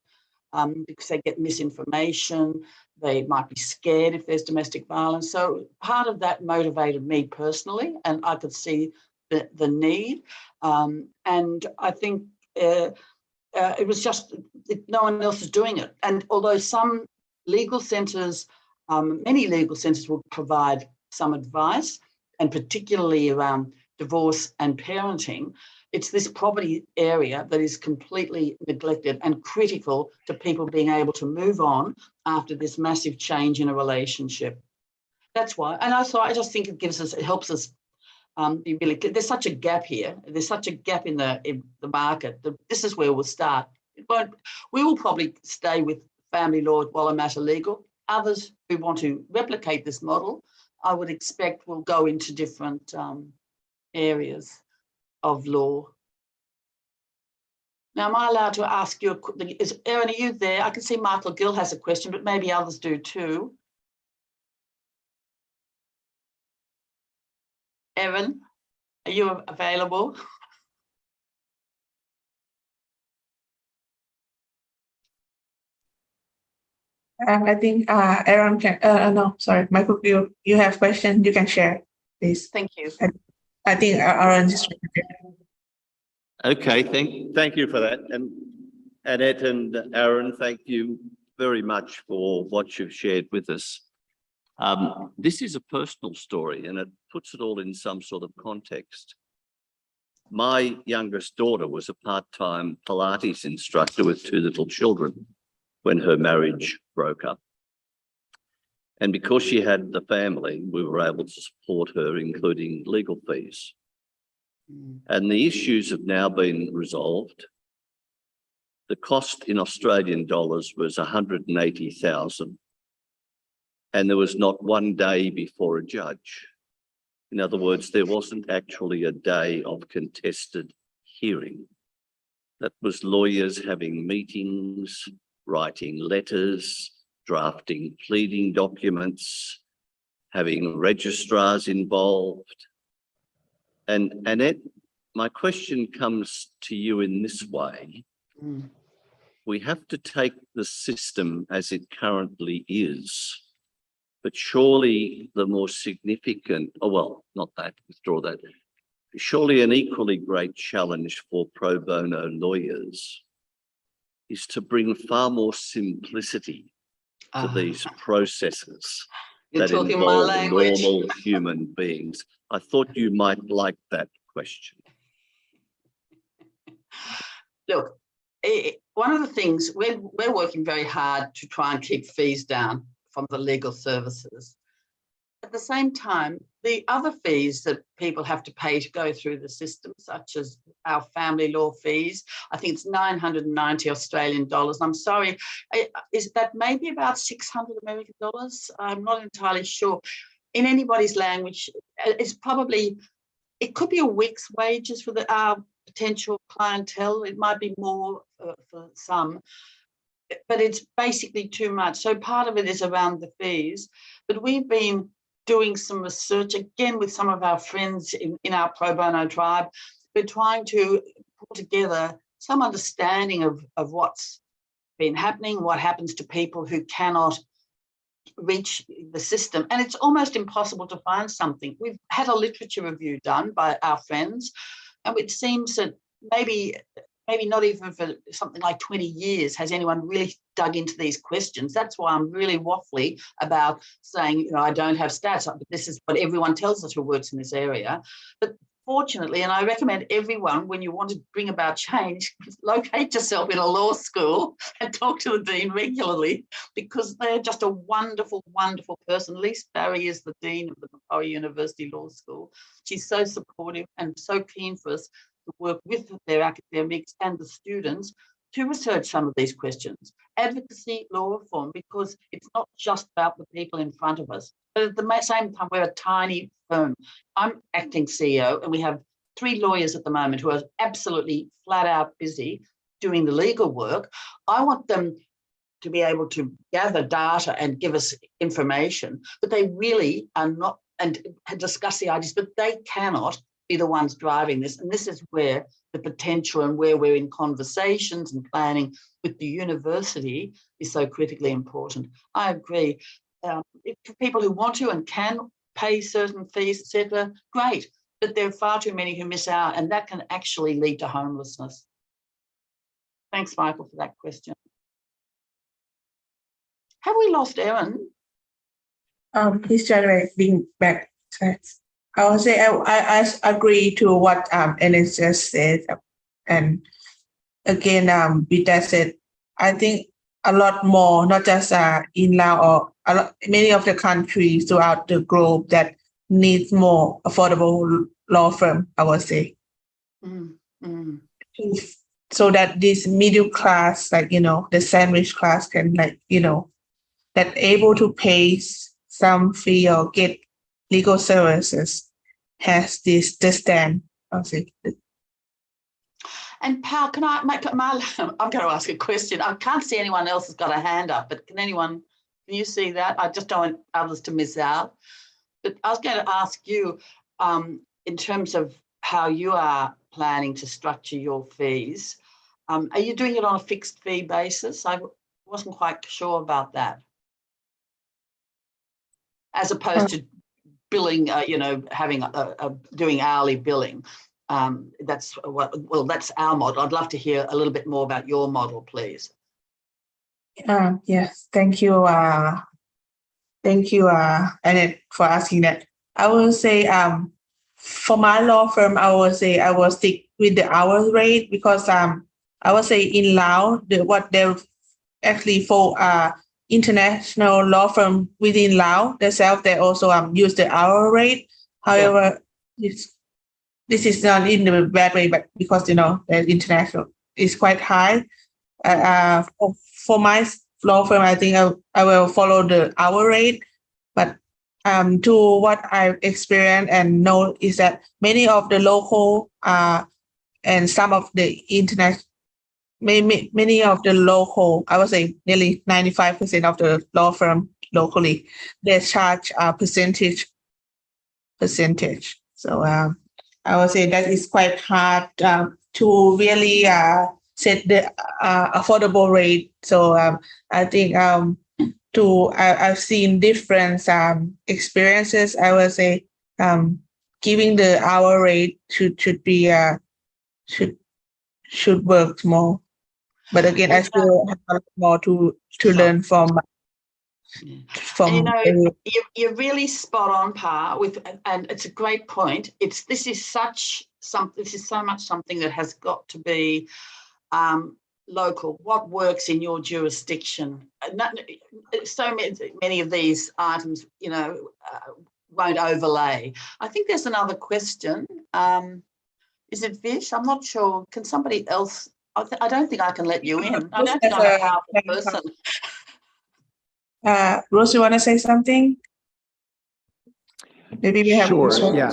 because they get misinformation, they might be scared if there's domestic violence. So part of that motivated me personally, and I could see the need. And I think it was just no one else is doing it. And although some legal centres, many legal centres will provide some advice, and particularly around divorce and parenting, it's this property area that is completely neglected and critical to people being able to move on after this massive change in a relationship. That's why. And I just think it helps us be really clear. There's such a gap here. There's such a gap in the market. This is where we'll start. We will probably stay with family law at Walla Legal. Others who want to replicate this model, I would expect, will go into different areas of law. Now, am I allowed to ask you, Erin, are you there? I can see Michael Gill has a question, but maybe others do too. Erin, are you available? I think Aaron can. No, sorry, Michael. You have question. You can share, please. Thank you. I think Aaron just. Okay, thank you for that. And Annette and Aaron, thank you very much for what you've shared with us. This is a personal story and it puts it all in some sort of context. My youngest daughter was a part-time Pilates instructor with 2 little children when her marriage broke up. And because she had the family, we were able to support her, including legal fees. And the issues have now been resolved. The cost in Australian dollars was 180,000. And there was not one day before a judge. In other words, there wasn't actually a day of contested hearing. That was lawyers having meetings, writing letters, drafting pleading documents, having registrars involved. And Annette, my question comes to you in this way. We have to take the system as it currently is, but surely the more significant, oh, well, not that, withdraw that. Surely an equally great challenge for pro bono lawyers is to bring far more simplicity to these processes that involve normal human beings. I thought you might like that question. Look, one of the things, we're working very hard to try and keep fees down from the legal services. At the same time, the other fees that people have to pay to go through the system, such as our family law fees, I think it's 990 Australian dollars. I'm sorry, is that maybe about 600 American dollars? I'm not entirely sure. In anybody's language, it's probably, it could be a week's wages for our potential clientele. It might be more for some, but it's basically too much. So part of it is around the fees, but we've been doing some research again with some of our friends in our pro bono tribe. We're trying to pull together some understanding of what's been happening, what happens to people who cannot reach the system. And it's almost impossible to find something. We've had a literature review done by our friends, and it seems that maybe not even for something like 20 years has anyone really dug into these questions. That's why I'm really waffly about saying, you know, I don't have stats. But this is what everyone tells us who works in this area. But fortunately, and I recommend everyone, when you want to bring about change, locate yourself in a law school and talk to the dean regularly, because they're just a wonderful, wonderful person. Lise Barry is the dean of the Macquarie University Law School. She's so supportive and so keen for us to work with their academics and the students to research some of these questions. Advocacy, law reform, because it's not just about the people in front of us, but at the same time, we're a tiny firm. I'm acting CEO, and we have 3 lawyers at the moment who are absolutely flat out busy doing the legal work. I want them to be able to gather data and give us information, but they really are not, and discuss the ideas, but they cannot be the ones driving this. And this is where the potential and where we're in conversations and planning with the university is so critically important. I agree. For people who want to and can pay certain fees, etc., great. But there are far too many who miss out, and that can actually lead to homelessness. Thanks, Michael, for that question. Have we lost Erin? Please generate being back. I would say I agree to what Ernest just said, and again, with that said, I think a lot more, not just in Laos or many of the countries throughout the globe that needs more affordable law firm, I would say, so that this middle class, like, you know, the sandwich class can, like, you know, that able to pay some fee or get legal services has this stand. I'll say. And Pal, can I make I'm going to ask a question. I can't see anyone else has got a hand up, but can you see that? I just don't want others to miss out. But I was going to ask you, in terms of how you are planning to structure your fees, are you doing it on a fixed fee basis? I wasn't quite sure about that. as opposed to billing, having doing hourly billing. That's our model. I'd love to hear a little bit more about your model, please. Yes, thank you. Thank you, Annette, for asking that. I will say, for my law firm, I will say I will stick with the hour rate because I will say in Laos, what they're actually for international law firm within Laos themselves, they also use the hour rate. However, this is not in a bad way, but because the international is quite high. For my law firm, I think I will follow the hour rate, but to what I've experienced and know is that many of the local and some of the international, many of the local, I would say nearly 95% of the law firm locally, they charge a percentage. So I would say that is quite hard to really set the affordable rate. So I think I've seen different experiences. I would say giving the hour rate should be should work more. But again, I still have a lot more to learn from. And you're really spot on, par with, and it's a great point. This is so much something that has got to be local. What works in your jurisdiction? So many of these items, won't overlay. I think there's another question. Is it Vish? I'm not sure. Can somebody else? I don't think I can let you in. I don't think I'm a powerful person. Rose, you want to say something? Maybe we have. Sure. Yeah.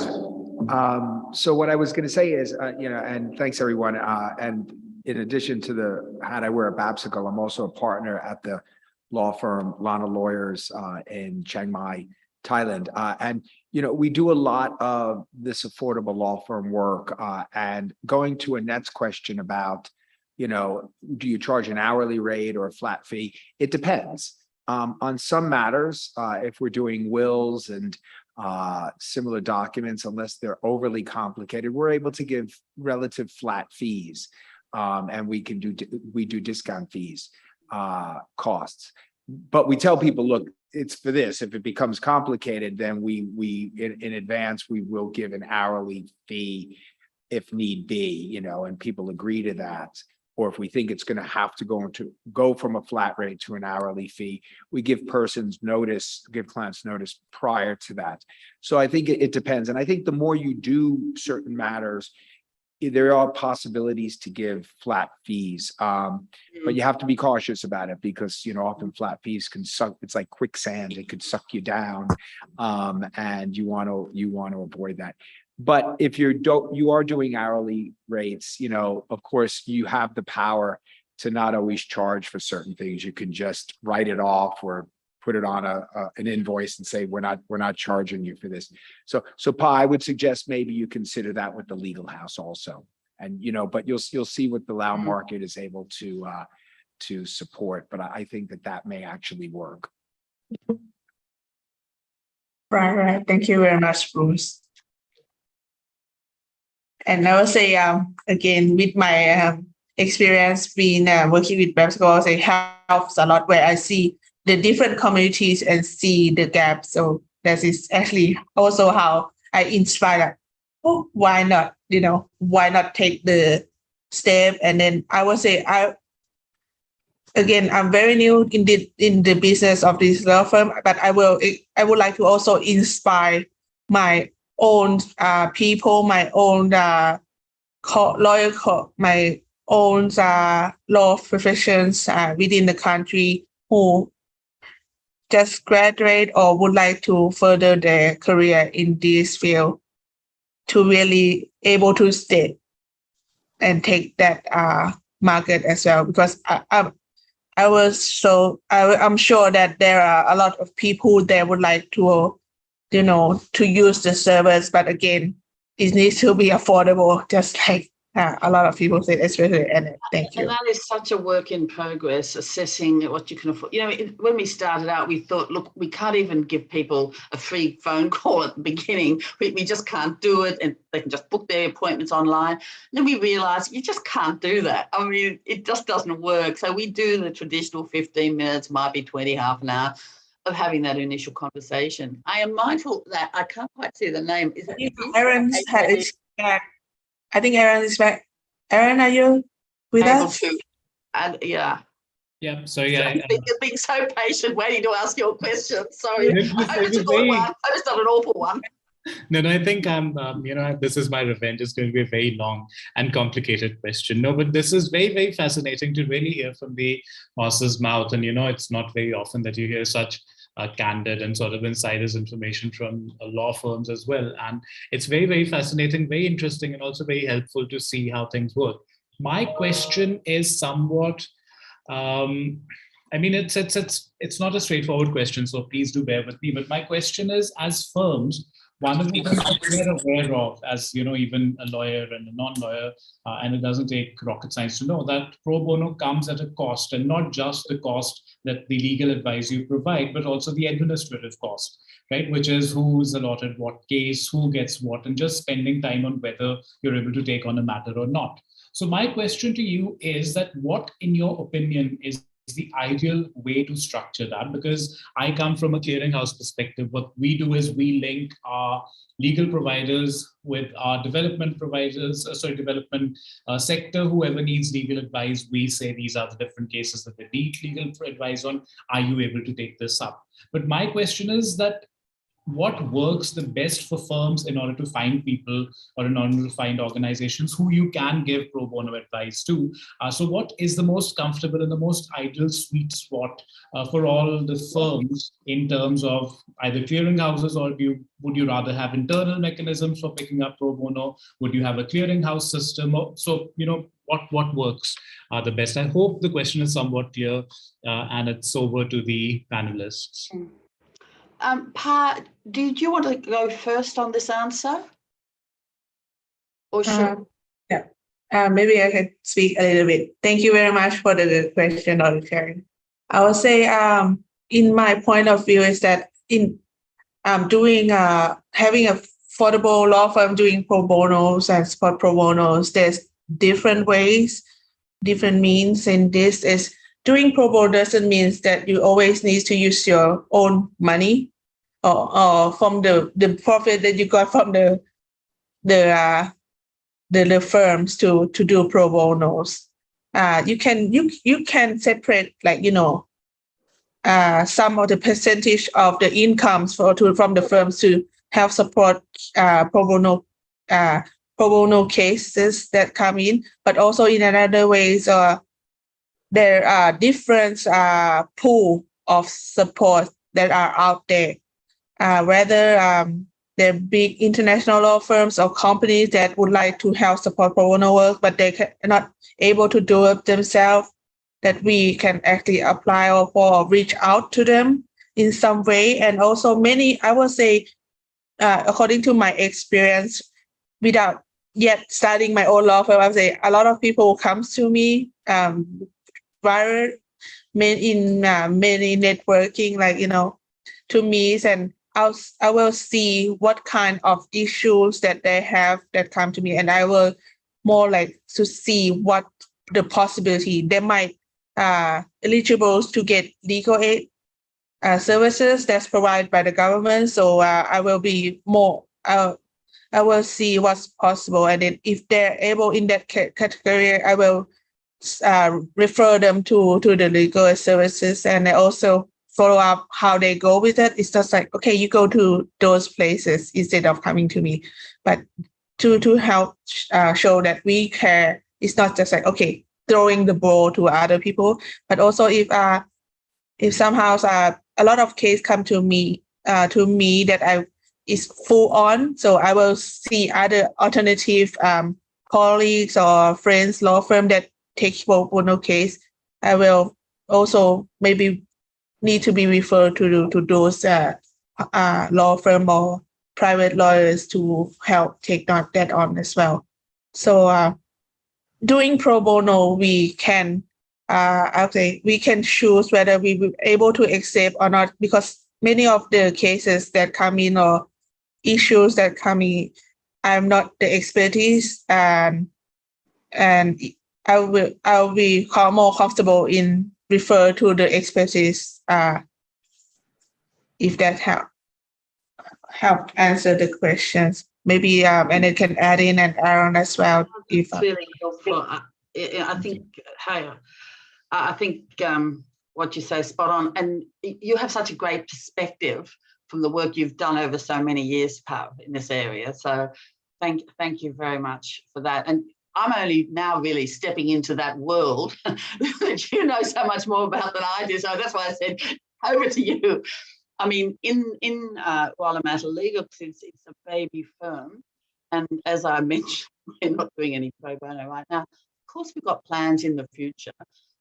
So what I was going to say is, and thanks everyone. And in addition to the hat I wear at Babsicle, I'm also a partner at the law firm Lana Lawyers in Chiang Mai, Thailand. And we do a lot of this affordable law firm work. And going to Annette's question about, do you charge an hourly rate or a flat fee? It depends. On some matters, if we're doing wills and similar documents, unless they're overly complicated, we're able to give relative flat fees, and we do discount fees, costs. But we tell people, look, it's for this. If it becomes complicated, then we in advance we will give an hourly fee if need be, and people agree to that. Or if we think it's going to have to go from a flat rate to an hourly fee, we give clients notice prior to that. So I think it depends. And I think the more you do certain matters, there are possibilities to give flat fees. But you have to be cautious about it because, often flat fees can suck. It's like quicksand. It could suck you down. And you want to avoid that. But if you are doing hourly rates, of course, you have the power to not always charge for certain things. You can just write it off or put it on an invoice and say, we're not charging you for this. So Pa, I would suggest maybe you consider that with the legal house also. And, but you'll see what the Lao market is able to support. But I think that may actually work. Right. Thank you very much, Bruce. And I would say, again, with my experience being working with Babsicle, I would say helps a lot where I see the different communities and see the gaps. So that is actually also how I inspire, why not, why not take the step? And then I would say, I'm very new in the business of this law firm, but I would like to also inspire my own people, my own my own law professions within the country who just graduate or would like to further their career in this field to really able to stay and take that market as well. Because I'm sure that there are a lot of people that would like to to use the service, but again, it needs to be affordable, just like a lot of people say, especially Annette. Thank you. And that is such a work in progress, assessing what you can afford. You know, when we started out, we thought, look, we can't even give people a free phone call at the beginning. We just can't do it, and they can just book their appointments online. And then we realised you just can't do that. I mean, it just doesn't work. So we do the traditional 15 minutes, might be 20, half an hour, of having that initial conversation. I am mindful that I can't quite see the name. Is it Aaron's back. I think Aaron is back. Aaron, are you with able us? to? And yeah. Yeah, sorry. You're being so patient, waiting to ask your question. Sorry, It was- I it was was a good very- one. I was not an awful one. No, I think I'm, this is my revenge. It's going to be a very long and complicated question. No, but this is very, very fascinating to really hear from the horse's mouth. And, it's not very often that you hear such candid and sort of insiders information from law firms as well. And it's very, very fascinating, very interesting, and also very helpful to see how things work. My question is somewhat, it's not a straightforward question, so please do bear with me. But my question is, as firms, one of the things that we're aware of, as even a lawyer and a non-lawyer, and it doesn't take rocket science to know that pro bono comes at a cost, and not just the cost that the legal advice you provide, but also the administrative cost, right? Which is who's allotted what case, who gets what, and just spending time on whether you're able to take on a matter or not. So my question to you is that what, in your opinion, is the ideal way to structure that? Because I come from a clearinghouse perspective. What we do is we link our legal providers with our development providers, development sector, whoever needs legal advice. We say these are the different cases that they need legal advice on. Are you able to take this up? But my question is that what works the best for firms in order to find people or in order to find organizations who you can give pro bono advice to? So what is the most comfortable and the most ideal sweet spot for all the firms in terms of either clearinghouses, or would you rather have internal mechanisms for picking up pro bono? Would you have a clearinghouse system? So, what works the best? I hope the question is somewhat clear, and it's over to the panelists. Pa, did you want to go first on this answer? Or should Maybe I can speak a little bit. Thank you very much for the question or the sharing. I would say, in my point of view, is that in having a affordable law firm doing pro bonos and spot pro bonos, there's different ways, different means. And this is doing pro bono doesn't mean that you always need to use your own money or from the profit that you got from the firms to do pro bonos. You can separate, some of the percentage of the incomes from the firms to help support pro bono cases that come in, but also in another ways, there are different pool of support that are out there. Whether they're big international law firms or companies that would like to help support pro bono work, but they are not able to do it themselves, that we can actually apply or reach out to them in some way. And also many, I would say, according to my experience, without yet starting my own law firm, I would say a lot of people comes to me via many networking, to me, and I will see what kind of issues that they have that come to me, and I will more like to see what the possibility they might eligible to get legal aid services that's provided by the government. So I will be more. I will see what's possible, and then if they're able in that category, I will refer them to the legal services, and I also follow up how they go with it. It's just like, okay, you go to those places instead of coming to me. But to help show that we care, it's not just like, okay, throwing the ball to other people, but also if somehow a lot of cases come to me that is full on, so I will see other alternative colleagues or friends, law firm that take pro bono case. I will also maybe need to be referred to those law firm or private lawyers to help take that on as well. So doing pro bono, we can, I'll say, we can choose whether we will able to accept or not, because many of the cases that come in or issues that come in, I'm not the expertise, and I'll be more comfortable in refer to the expertise, if that help answer the questions. Maybe and it can add in and Aaron as well. If It's really helpful. I think, hey, I think what you say is spot on, and you have such a great perspective from the work you've done over so many years, Pav, in this area. So thank you very much for that. And I'm only now really stepping into that world that you know so much more about than I do. So that's why I said over to you. I mean, in Wailamata Legal, it's a baby firm. And as I mentioned, we're not doing any pro bono right now. Of course, we've got plans in the future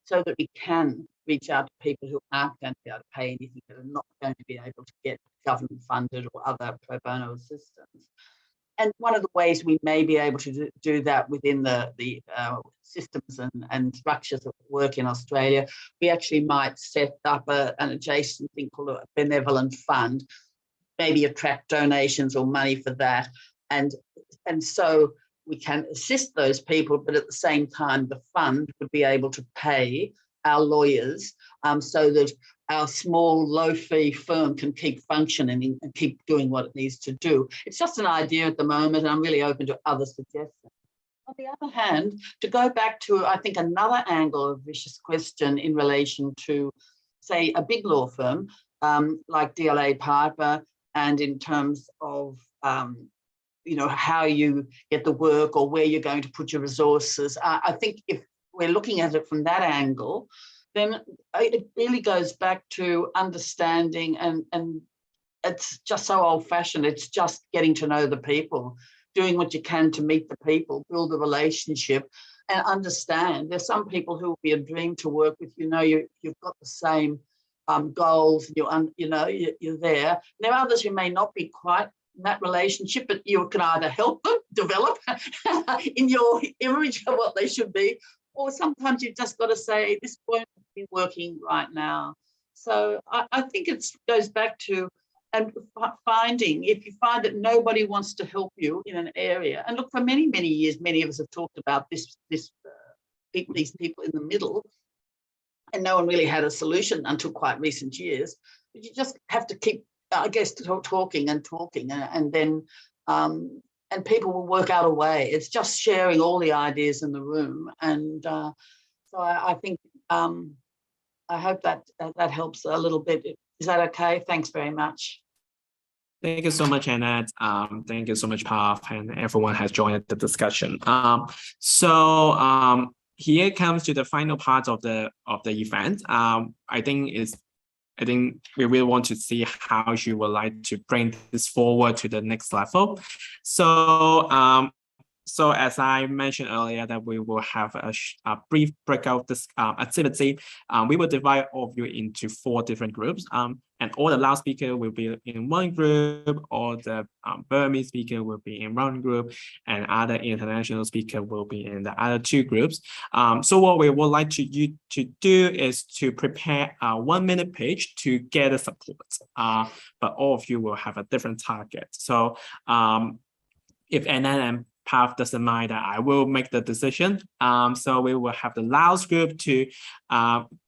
so that we can reach out to people who aren't going to be able to pay anything, that are not going to be able to get government funded or other pro bono assistance. And one of the ways we may be able to do that within the systems and structures that work in Australia, we actually might set up an adjacent thing called a benevolent fund, maybe attract donations or money for that. And so we can assist those people, but at the same time, the fund would be able to pay our lawyers so that our small, low-fee firm can keep functioning and keep doing what it needs to do. It's just an idea at the moment, and I'm really open to other suggestions. On the other hand, to go back to, I think, another angle of Vish's question in relation to, say, a big law firm like DLA Piper, and in terms of how you get the work or where you're going to put your resources. I think if we're looking at it from that angle, then it really goes back to understanding, and it's just so old-fashioned. It's just getting to know the people, doing what you can to meet the people, build a relationship, and understand. There's some people who will be a dream to work with. You've got the same goals. You're there. There are others who may not be quite in that relationship, but you can either help them develop in your image of what they should be, or sometimes you've just got to say, this won't be working right now. So I think it goes back to finding, if you find that nobody wants to help you in an area, and look, for many, many years, many of us have talked about these people in the middle, and no one really had a solution until quite recent years. But you just have to keep, I guess, talking, and then and people will work out a way. It's just sharing all the ideas in the room. And so I think, I hope that helps a little bit. Is that okay? Thanks very much. Thank you so much, Annette. Thank you so much, Pav, and everyone has joined the discussion. Here comes to the final part of the event. I think we really want to see how you would like to bring this forward to the next level. So as I mentioned earlier, that we will have a brief breakout activity. We will divide all of you into 4 different groups, and all the loud speaker will be in one group, all the Burmese speaker will be in one group, and other international speaker will be in the other 2 groups. So what we would like you to do is to prepare a 1-minute pitch to gather support, but all of you will have a different target. So if Annette and Pav doesn't mind, that I will make the decision. So we will have the Laos group to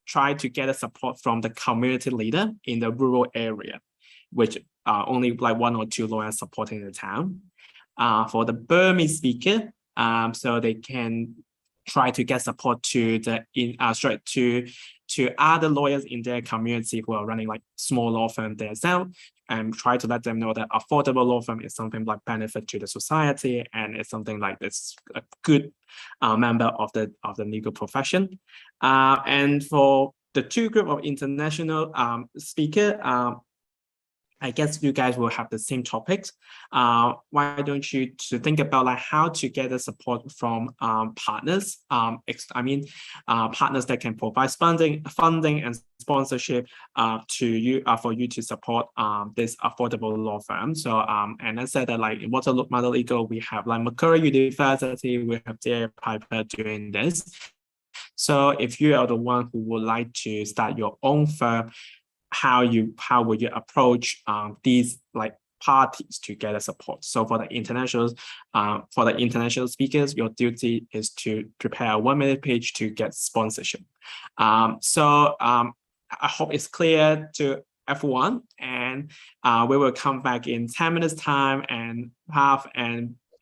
try to get a support from the community leader in the rural area, which only like 1 or 2 lawyers supporting the town. For the Burmese speaker, so they can try to get support to to other lawyers in their community who are running like small law firm themselves, and try to let them know that affordable law firm is something like benefit to the society, and it's something like it's a good member of the legal profession. And for the 2 group of international speaker, I guess you guys will have the same topics. Why don't you to think about like how to get the support from partners? Partners that can provide funding and sponsorship to you for you to support this affordable law firm. So and I said that like in Waterloo Legal, we have like Macquarie University, we have J.I. Piper doing this. So if you are the one who would like to start your own firm, how would you approach these like parties to get a support? So for the international speakers, your duty is to prepare a 1-minute pitch to get sponsorship. I hope it's clear to everyone, and we will come back in 10 minutes time, and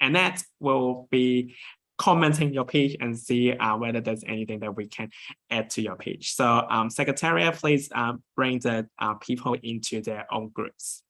Annette will be commenting your page and see whether there's anything that we can add to your page. So Secretariat, please bring the people into their own groups.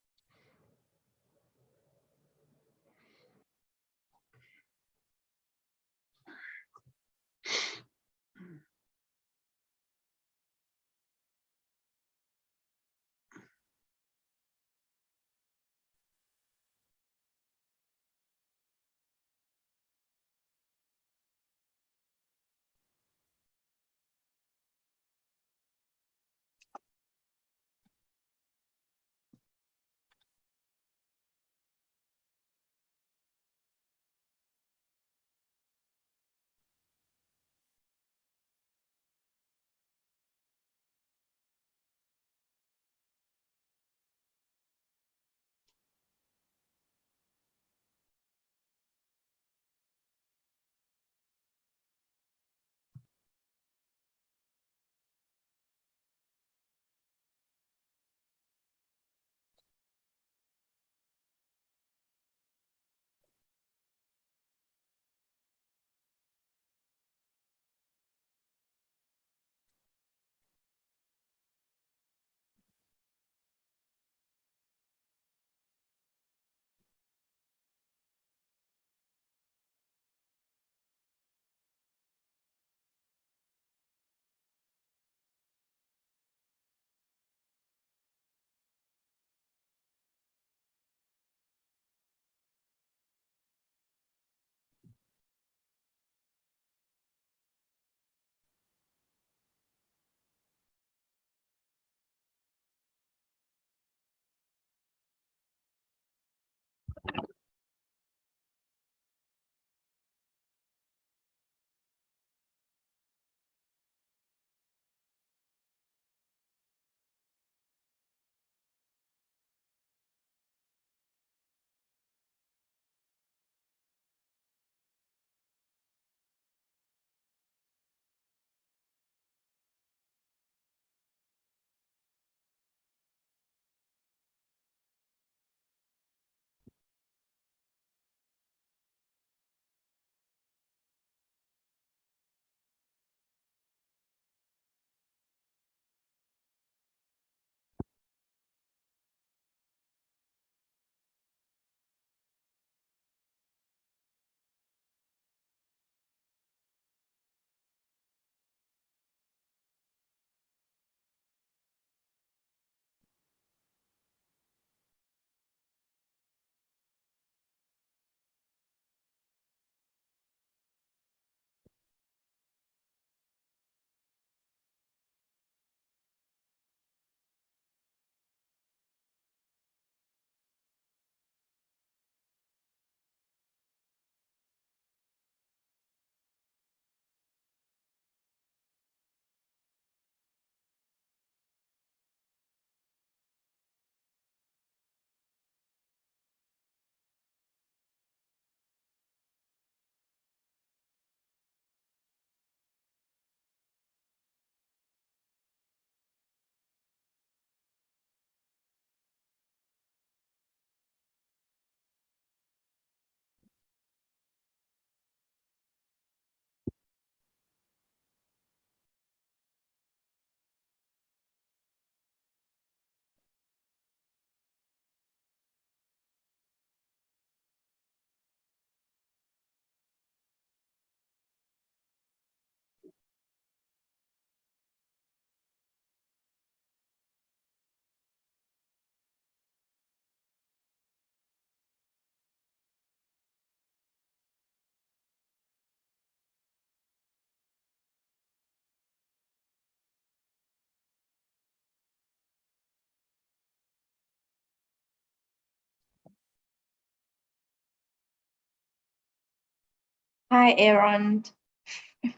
Hi, Aaron.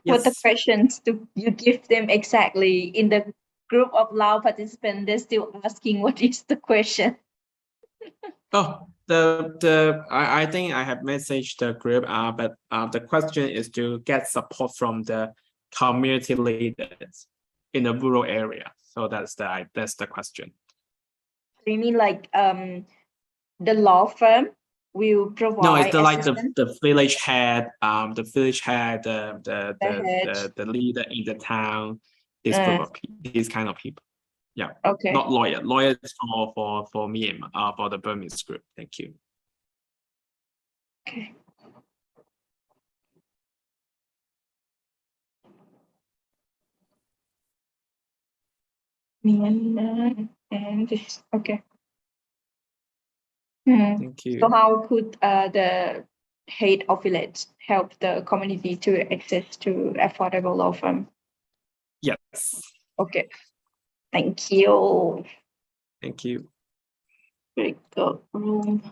What the Yes. questions do you give them exactly in the group of Lao participants? They're still asking what is the question. Oh, I think I have messaged the group, but the question is to get support from the community leaders in the rural area. So that's the question. Do you mean like the law firm will provide No, it's like assistance? the village head, the head. the leader in the town, this group of these kind of people. Yeah, Okay. not lawyer. Lawyer is for me and for the Burmese group. Thank you. Okay. Myanmar and this. Okay. Thank you. So how could the head of village help the community to access to affordable law firm? Yes. Okay. Thank you. Thank you. Very good room.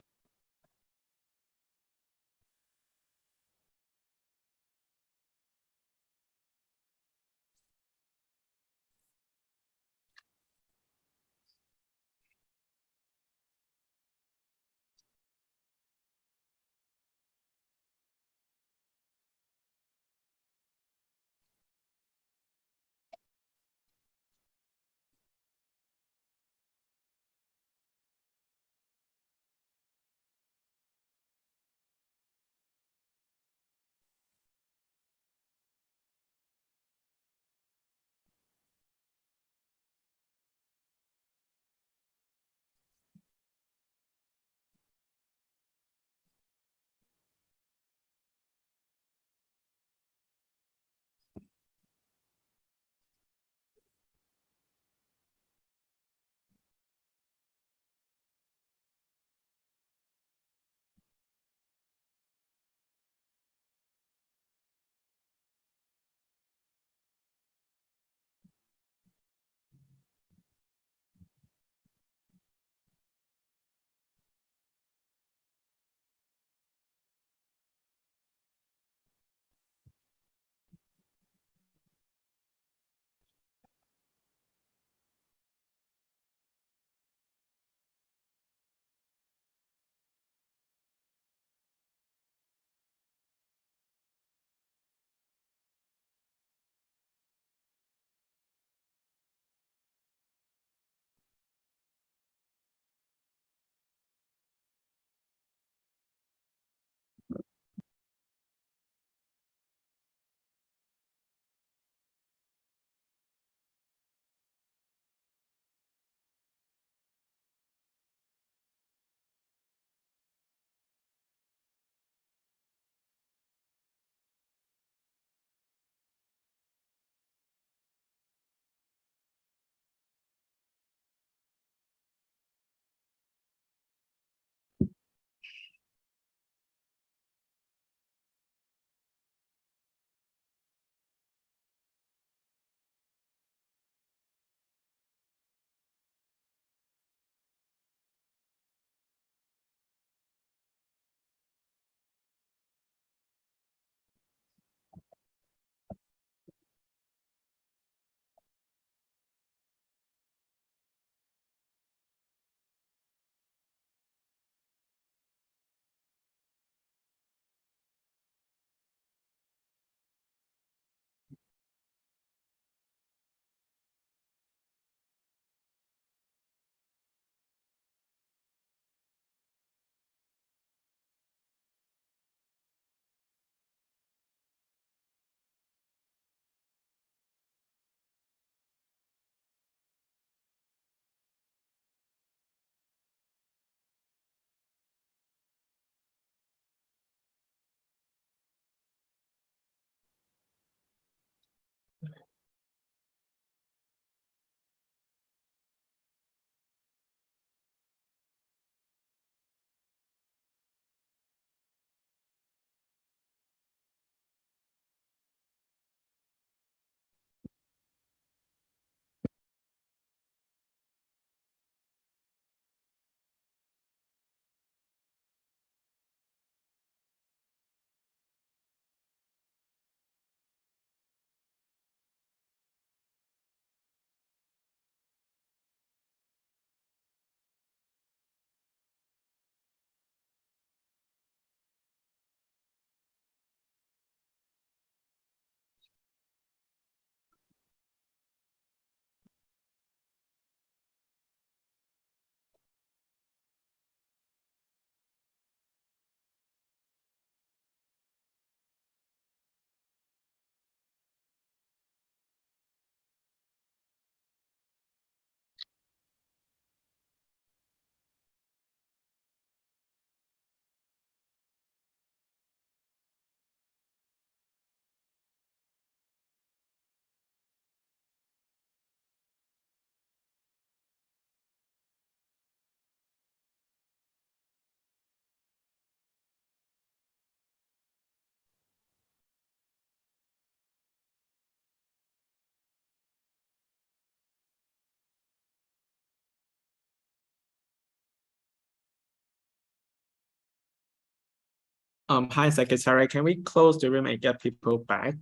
Hi, Secretary. Can we close the room and get people back?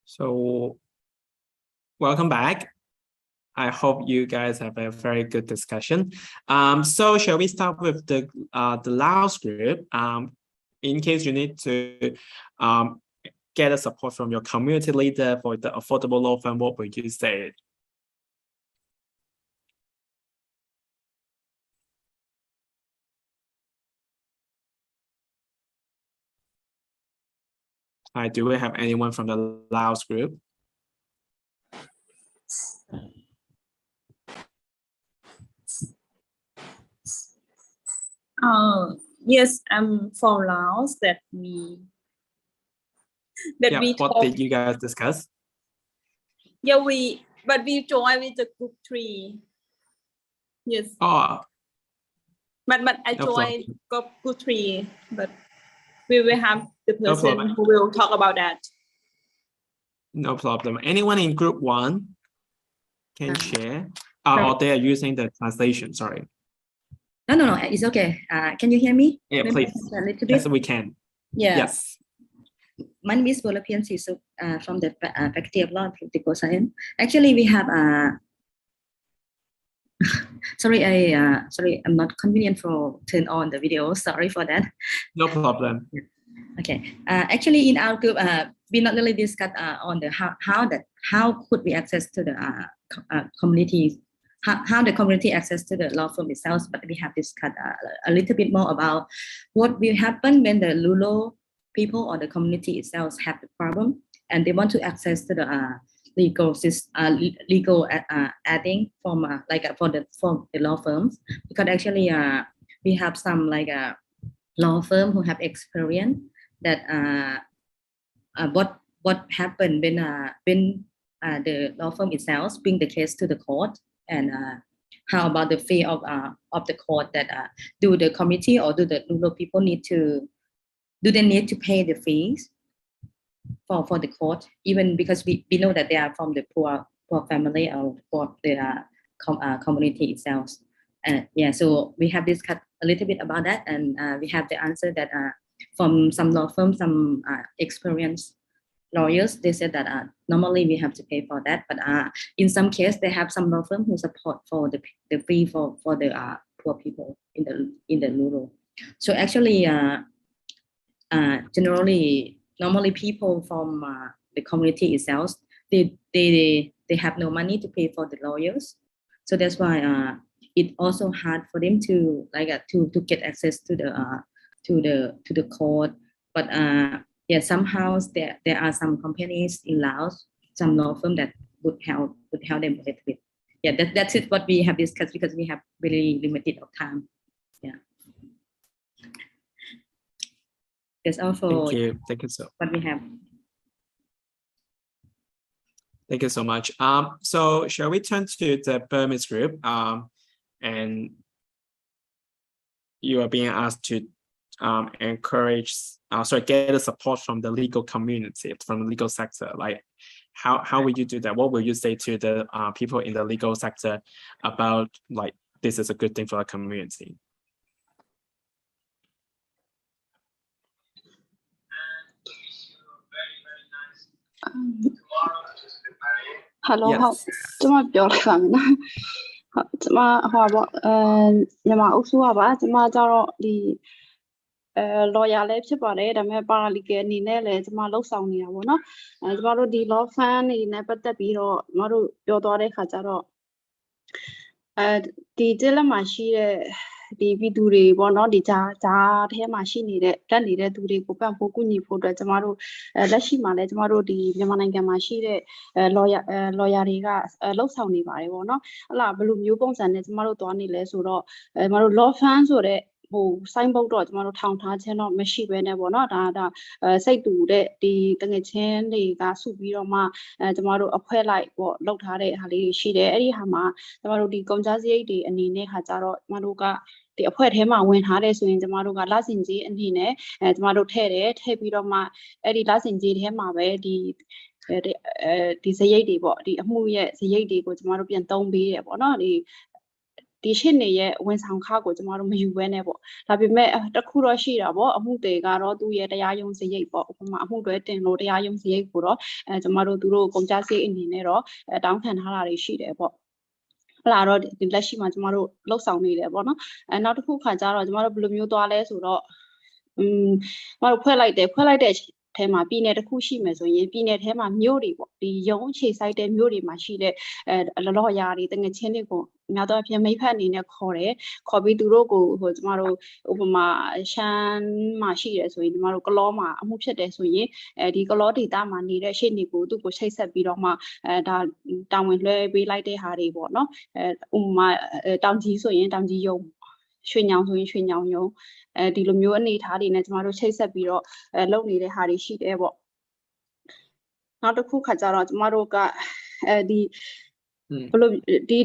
So, welcome back. I hope you guys have a very good discussion. So shall we start with the Laos group? In case you need to get a support from your community leader for the affordable law firm, what would you say? Hi, do we have anyone from the Laos group? Yes, I'm from Laos that we Yeah, what talk. did you guys discuss? Yeah, we join with the group 3. Yes, Oh, but I no joined problem. group 3, but we will have the No person problem. who will talk about that. No problem. Anyone in group 1 can share? Or they are using the translation, sorry. No, it's okay. Can you hear me? Yeah, Maybe please. a little Yes, bit. we can. Yeah. Yes. My name is Volapian Sisuk from the Faculty of Law and Political Science. Actually, we have sorry, I'm not convenient for turn on the video. Sorry for that. No problem. Okay. Actually, in our group, we not really discuss on the how could we access to the community, how the community access to the law firm itself, but we have discussed a little bit more about what will happen when the Lulo people or the community itself have the problem and they want to access to the legal adding from for the law firms, because actually we have some law firm who have experience that what happened when the law firm itself bring the case to the court, and how about the fee of the court, that do the committee or do the Lulo people need to pay the fees for the court, even because we know that they are from the poor family or for the community itself. Yeah, so we have discussed a little bit about that, and we have the answer that from some law firms, some experienced lawyers, they said that normally we have to pay for that, but in some case they have some law firm who support for the fee for the poor people in the Lulo. So actually generally, normally people from the community itself, they have no money to pay for the lawyers, so that's why it also hard for them to to get access to the court. But yeah, somehow there are some companies in Laos, some law firm that would help them a little bit. Yeah, that's it. What we have discussed, because we have really limited of time. Yeah. That's all for Thank you so. what we have. Thank you so much. So shall we turn to the Burmese group? And you are being asked to encourage, get the support from the legal community, from the legal sector. Like, how will you do that? What will you say to the people in the legal sector about like this is a good thing for the community? Hello, Yes. ကျမပြောလိုက်ပါမယ်နော်ဟုတ်ကျမဟိုပါမြန်မာအုပ်စုကပါကျမကြတော့ဒီ lawyer လည်းဖြစ်ပါတယ်ဒါပေမဲ့ paralegal အနေနဲ့လည်းကျမလှုပ်ဆောင်နေတာပေါ့နော်ကျမတို့ဒီ law firm တွေနဲ့ပတ်သက်ပြီးတော့ကျမတို့ပြောသွားတဲ့ခါကျတော့ဒီတက်လက်မှာရှိတဲ့ ဒီပြည်သူတွေပေါ့နော်ဒီဂျာထဲမှာရှိနေတဲ့တက်နေတဲ့သူတွေကိုပံ့ပိုးကူညီဖို့အတွက်ကျမတို့လက်ရှိမှာလည်းကျမတို့ဒီမြန်မာနိုင်ငံမှာရှိတဲ့lawyer တွေကလှုပ်ဆောင်နေပါတယ်ပေါ့နော်အဲ့လားဘယ်လိုမျိုးပုံစံနဲ့ကျမတို့သွားနေလဲဆိုတော့ကျမတို့ law firm ဆိုတဲ့ဟို sign board တော့ကျမတို့ထောင်ထားခြင်းတော့မရှိဘဲနဲ့ပေါ့နော်ဒါစိတ်တူတဲ့ဒီတငယ်ချင်းတွေကစုပြီးတော့မှကျမတို့အဖွဲ့လိုက်ပေါ့လောက်ထားတဲ့ဟာလေးတွေရှိတယ်အဲ့ဒီဟာမှာကျမတို့ဒီကုန်ကြစရိတ်တွေအနေနဲ့ခါကြတော့ကျမတို့ကဒီအဖွဲ့ထဲမှာဝင်ထားတယ်ဆိုရင်ကျမတို့ကလစဉ်ကြီးအနေနဲ့ကျမတို့ထည့်ပြီးတော့မှအဲ့ဒီလစဉ်ကြီးထဲမှာပဲဒီစရိတ်တွေပေါ့ဒီအမှုရဲ့စရိတ်တွေကိုကျမတို့ပြန်သုံးပေးတယ်ပေါ့နော်ဒီရှင်းနေရဲ့ဝန်ဆောင်ခကိုကျမတို့မယူဘဲနဲ့ပေါ့ဒါပေမဲ့တခုတော့ရှိတာပေါ့အမှုတွေကတော့သူ့ရဲ့တရားရုံးစရိတ်ပေါ့ဥပမာအမှုတွေတင်လို့တရားရုံးစရိတ်ကိုတော့ကျမတို့သူတို့ကုန်ကြစရိတ်အနေနဲ့တော့တောင်းခံထားတာတွေရှိတယ်ပေါ့ဟလာတော့ဒီလက်ရှိမှာကျမတို့လှုပ်ဆောင်နေတယ်ပေါ့နော်နောက်တစ်ခုခါကျတော့ကျမတို့ဘယ်လိုမျိုးသွားလဲဆိုတော့ကျမတို့ဖွဲ့လိုက်တဲ့ထဲမှာပြည်နယ်တစ်ခုရှိမယ်ဆိုရင်ပြည်နယ်ထဲမှာမြို့တွေပေါ့ဒီရုံးအခြေစိုက်တဲ့မြို့တွေမှာရှိတဲ့လော်ယာတွေတငယ်ချင်းတွေကိုများသောအားဖြင့်မိဖက်အနေနဲ့ခေါ်ပြီးသူတို့ကိုဟိုကျမတို့ဥပမာရှမ်းမှာရှိတယ်ဆိုရင်ကျမတို့ကလောမှာအမှုဖြစ်တယ်ဆိုရင်ဒီကလောဒေသမှာနေတဲ့ရှေ့နေကိုသူ့ကိုချိတ်ဆက်ပြီးတော့မှဒါတာဝန်လွှဲပေးလိုက်တဲ့ဟာတွေပေါ့နော်ဥပမာတောင်ကြီးဆိုရင်တောင်ကြီးရုံးရွှေညောင်ဆိုရင်ရွှေညောင်ရုံးဒီလိုမျိုးအနေထားတွေနဲ့ကျမတို့ချိတ်ဆက်ပြီးတော့လုပ်နေတဲ့ဟာတွေရှိတယ်ပေါ့နောက်တစ်ခုခါကျတော့ကျမတို့ကဒီဘလို့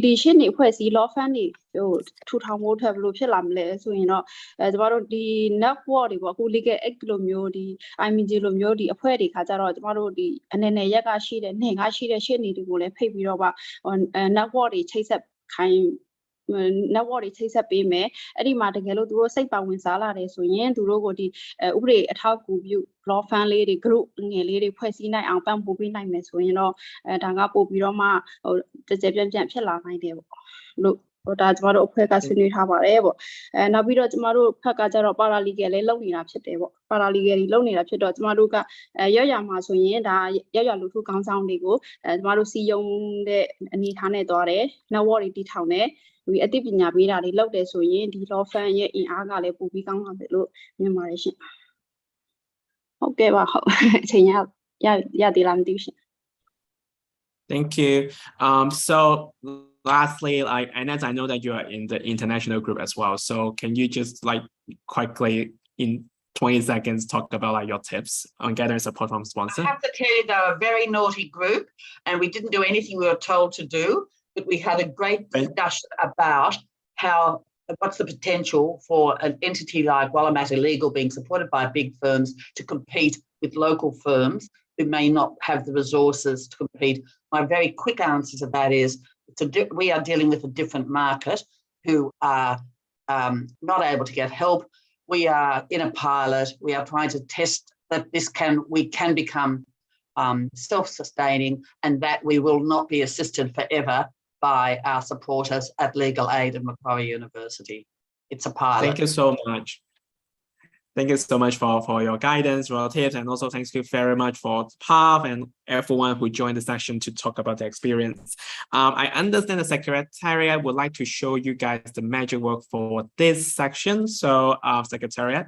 ဒီရှင်းနေဖွဲ့စည်း law firm တွေဟိုထူထောင်ဖို့အတွက်ဘလို့ဖြစ်လာမလဲဆိုရင်တော့ကျမတို့ဒီ network တွေပေါ့အခု legal act လိုမျိုးဒီ IMG လိုမျိုးဒီအဖွဲ့တွေခါကျတော့ကျမတို့ဒီအနေနဲ့ရက်ကရှိတဲ့နေကရှိတဲ့ရှင်းနေတွေကိုလည်းဖိတ်ပြီးတော့network တွေချိတ်ဆက်ခိုင်း network တွေချိတ်ဆက်ပေးမယ်အဲ့ဒီမှာတကယ်လို့သူတို့စိတ်ပါဝင်စားလာတယ်ဆိုရင်သူတို့ကိုဒီဥပဒေအထောက်အကူပြု law firm လေးတွေ group ငယ်လေးတွေဖွဲ့စည်းနိုင်အောင်ပံ့ပိုးပေးနိုင်မယ်ဆိုရင်တော့ဒါကပို့ပြီးတော့မှဟိုကြကြပြန့်ဖြစ်လာနိုင်တယ်ပေါ့လို့ဒါကျမတို့အဖွဲ့ကဆွေးနွေးထားပါတယ်ပေါ့နောက်ပြီးတော့ကျမတို့ဖက်ကကျတော့ paralegal လေးလုပ်နေတာဖြစ်တယ်ပေါ့ paralegal တွေလုပ်နေတာဖြစ်တော့ကျမတို့ကရမှာဆိုရင်ဒါရလူထုခေါင်းဆောင်တွေကိုကျမတို့စီယုံတဲ့အနေထားနဲ့သွားတယ် network တွေတည်ထောင်တယ်ဒီအသိပညာပေးတာတွေလုပ်တယ်ဆိုရင်ဒီ law firm ရဲ့အင်အားကလည်းပိုပြီးကောင်းလာတယ်လို့မြင်ပါတယ်ရှင်ဟုတ်ကဲ့ပါဟုတ်အချိန်ရသေးလားမသိဘူးရှင် Thank you. So lastly, like Annette, I know that you are in the international group as well. So can you just like quickly in 20 seconds talk about like your tips on gathering support from sponsors? I have to tell you they're a very naughty group and we didn't do anything we were told to do, but we had a great discussion about what's the potential for an entity like Wallamattta Legal being supported by big firms to compete with local firms who may not have the resources to compete. My very quick answer to that is we are dealing with a different market who are not able to get help. We are in a pilot. We are trying to test that we can become self-sustaining and that we will not be assisted forever by our supporters at Legal Aid and Macquarie University. It's a pilot. Thank you so much. Thank you so much for your guidance, your tips, and also thank you very much for Pav and everyone who joined the session to talk about the experience. I understand the Secretariat would like to show you guys the magic work for this section. So, Secretariat.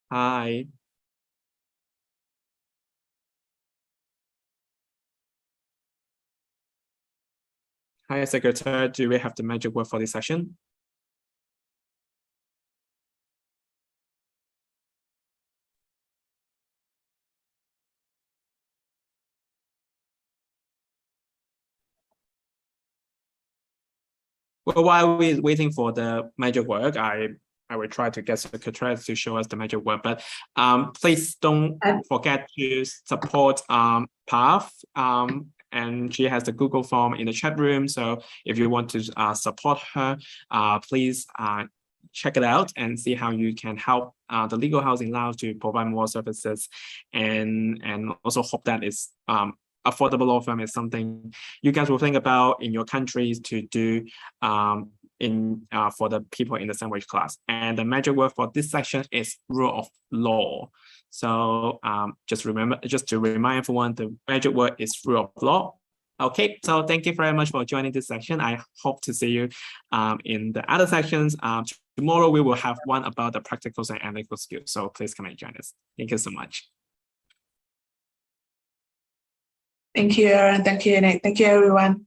Hi. Hi, Secretary. Do we have the magic word for this session? Well, while we're waiting for the magic word, I will try to get Secretary to show us the magic word. But please don't forget to support Pav. And she has the Google form in the chat room. So if you want to support her, please check it out and see how you can help the Legal Housing Laos to provide more services, and also hope that is affordable law firm is something you guys will think about in your countries to do for the people in the sandwich class. And the magic word for this section is rule of law. So just to remind everyone, the magic word is rule of law. Okay, so thank you very much for joining this section. I hope to see you in the other sections. Tomorrow we will have one about the practicals and analytical skills. So please come and join us. Thank you so much. Thank you, Aaron. Thank you, Nick. Thank you, everyone.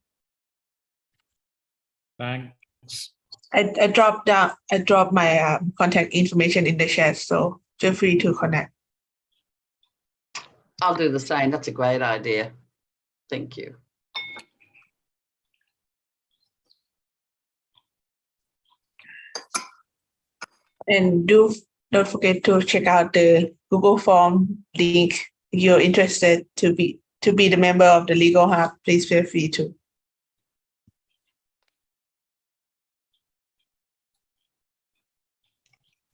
Thanks. I dropped my contact information in the chat, so feel free to connect. I'll do the same. That's a great idea. Thank you. And don't forget to check out the Google form link if you're interested to be the member of the Legal Hub. Please feel free to.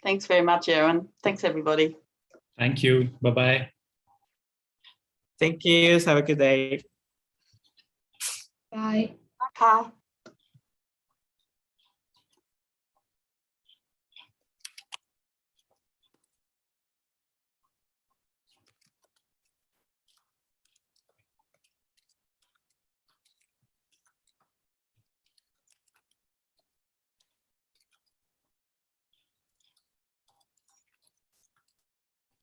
Thanks very much, Aaron. Thanks, everybody. Thank you. Bye-bye. Thank you. Have a good day. Bye. Bye.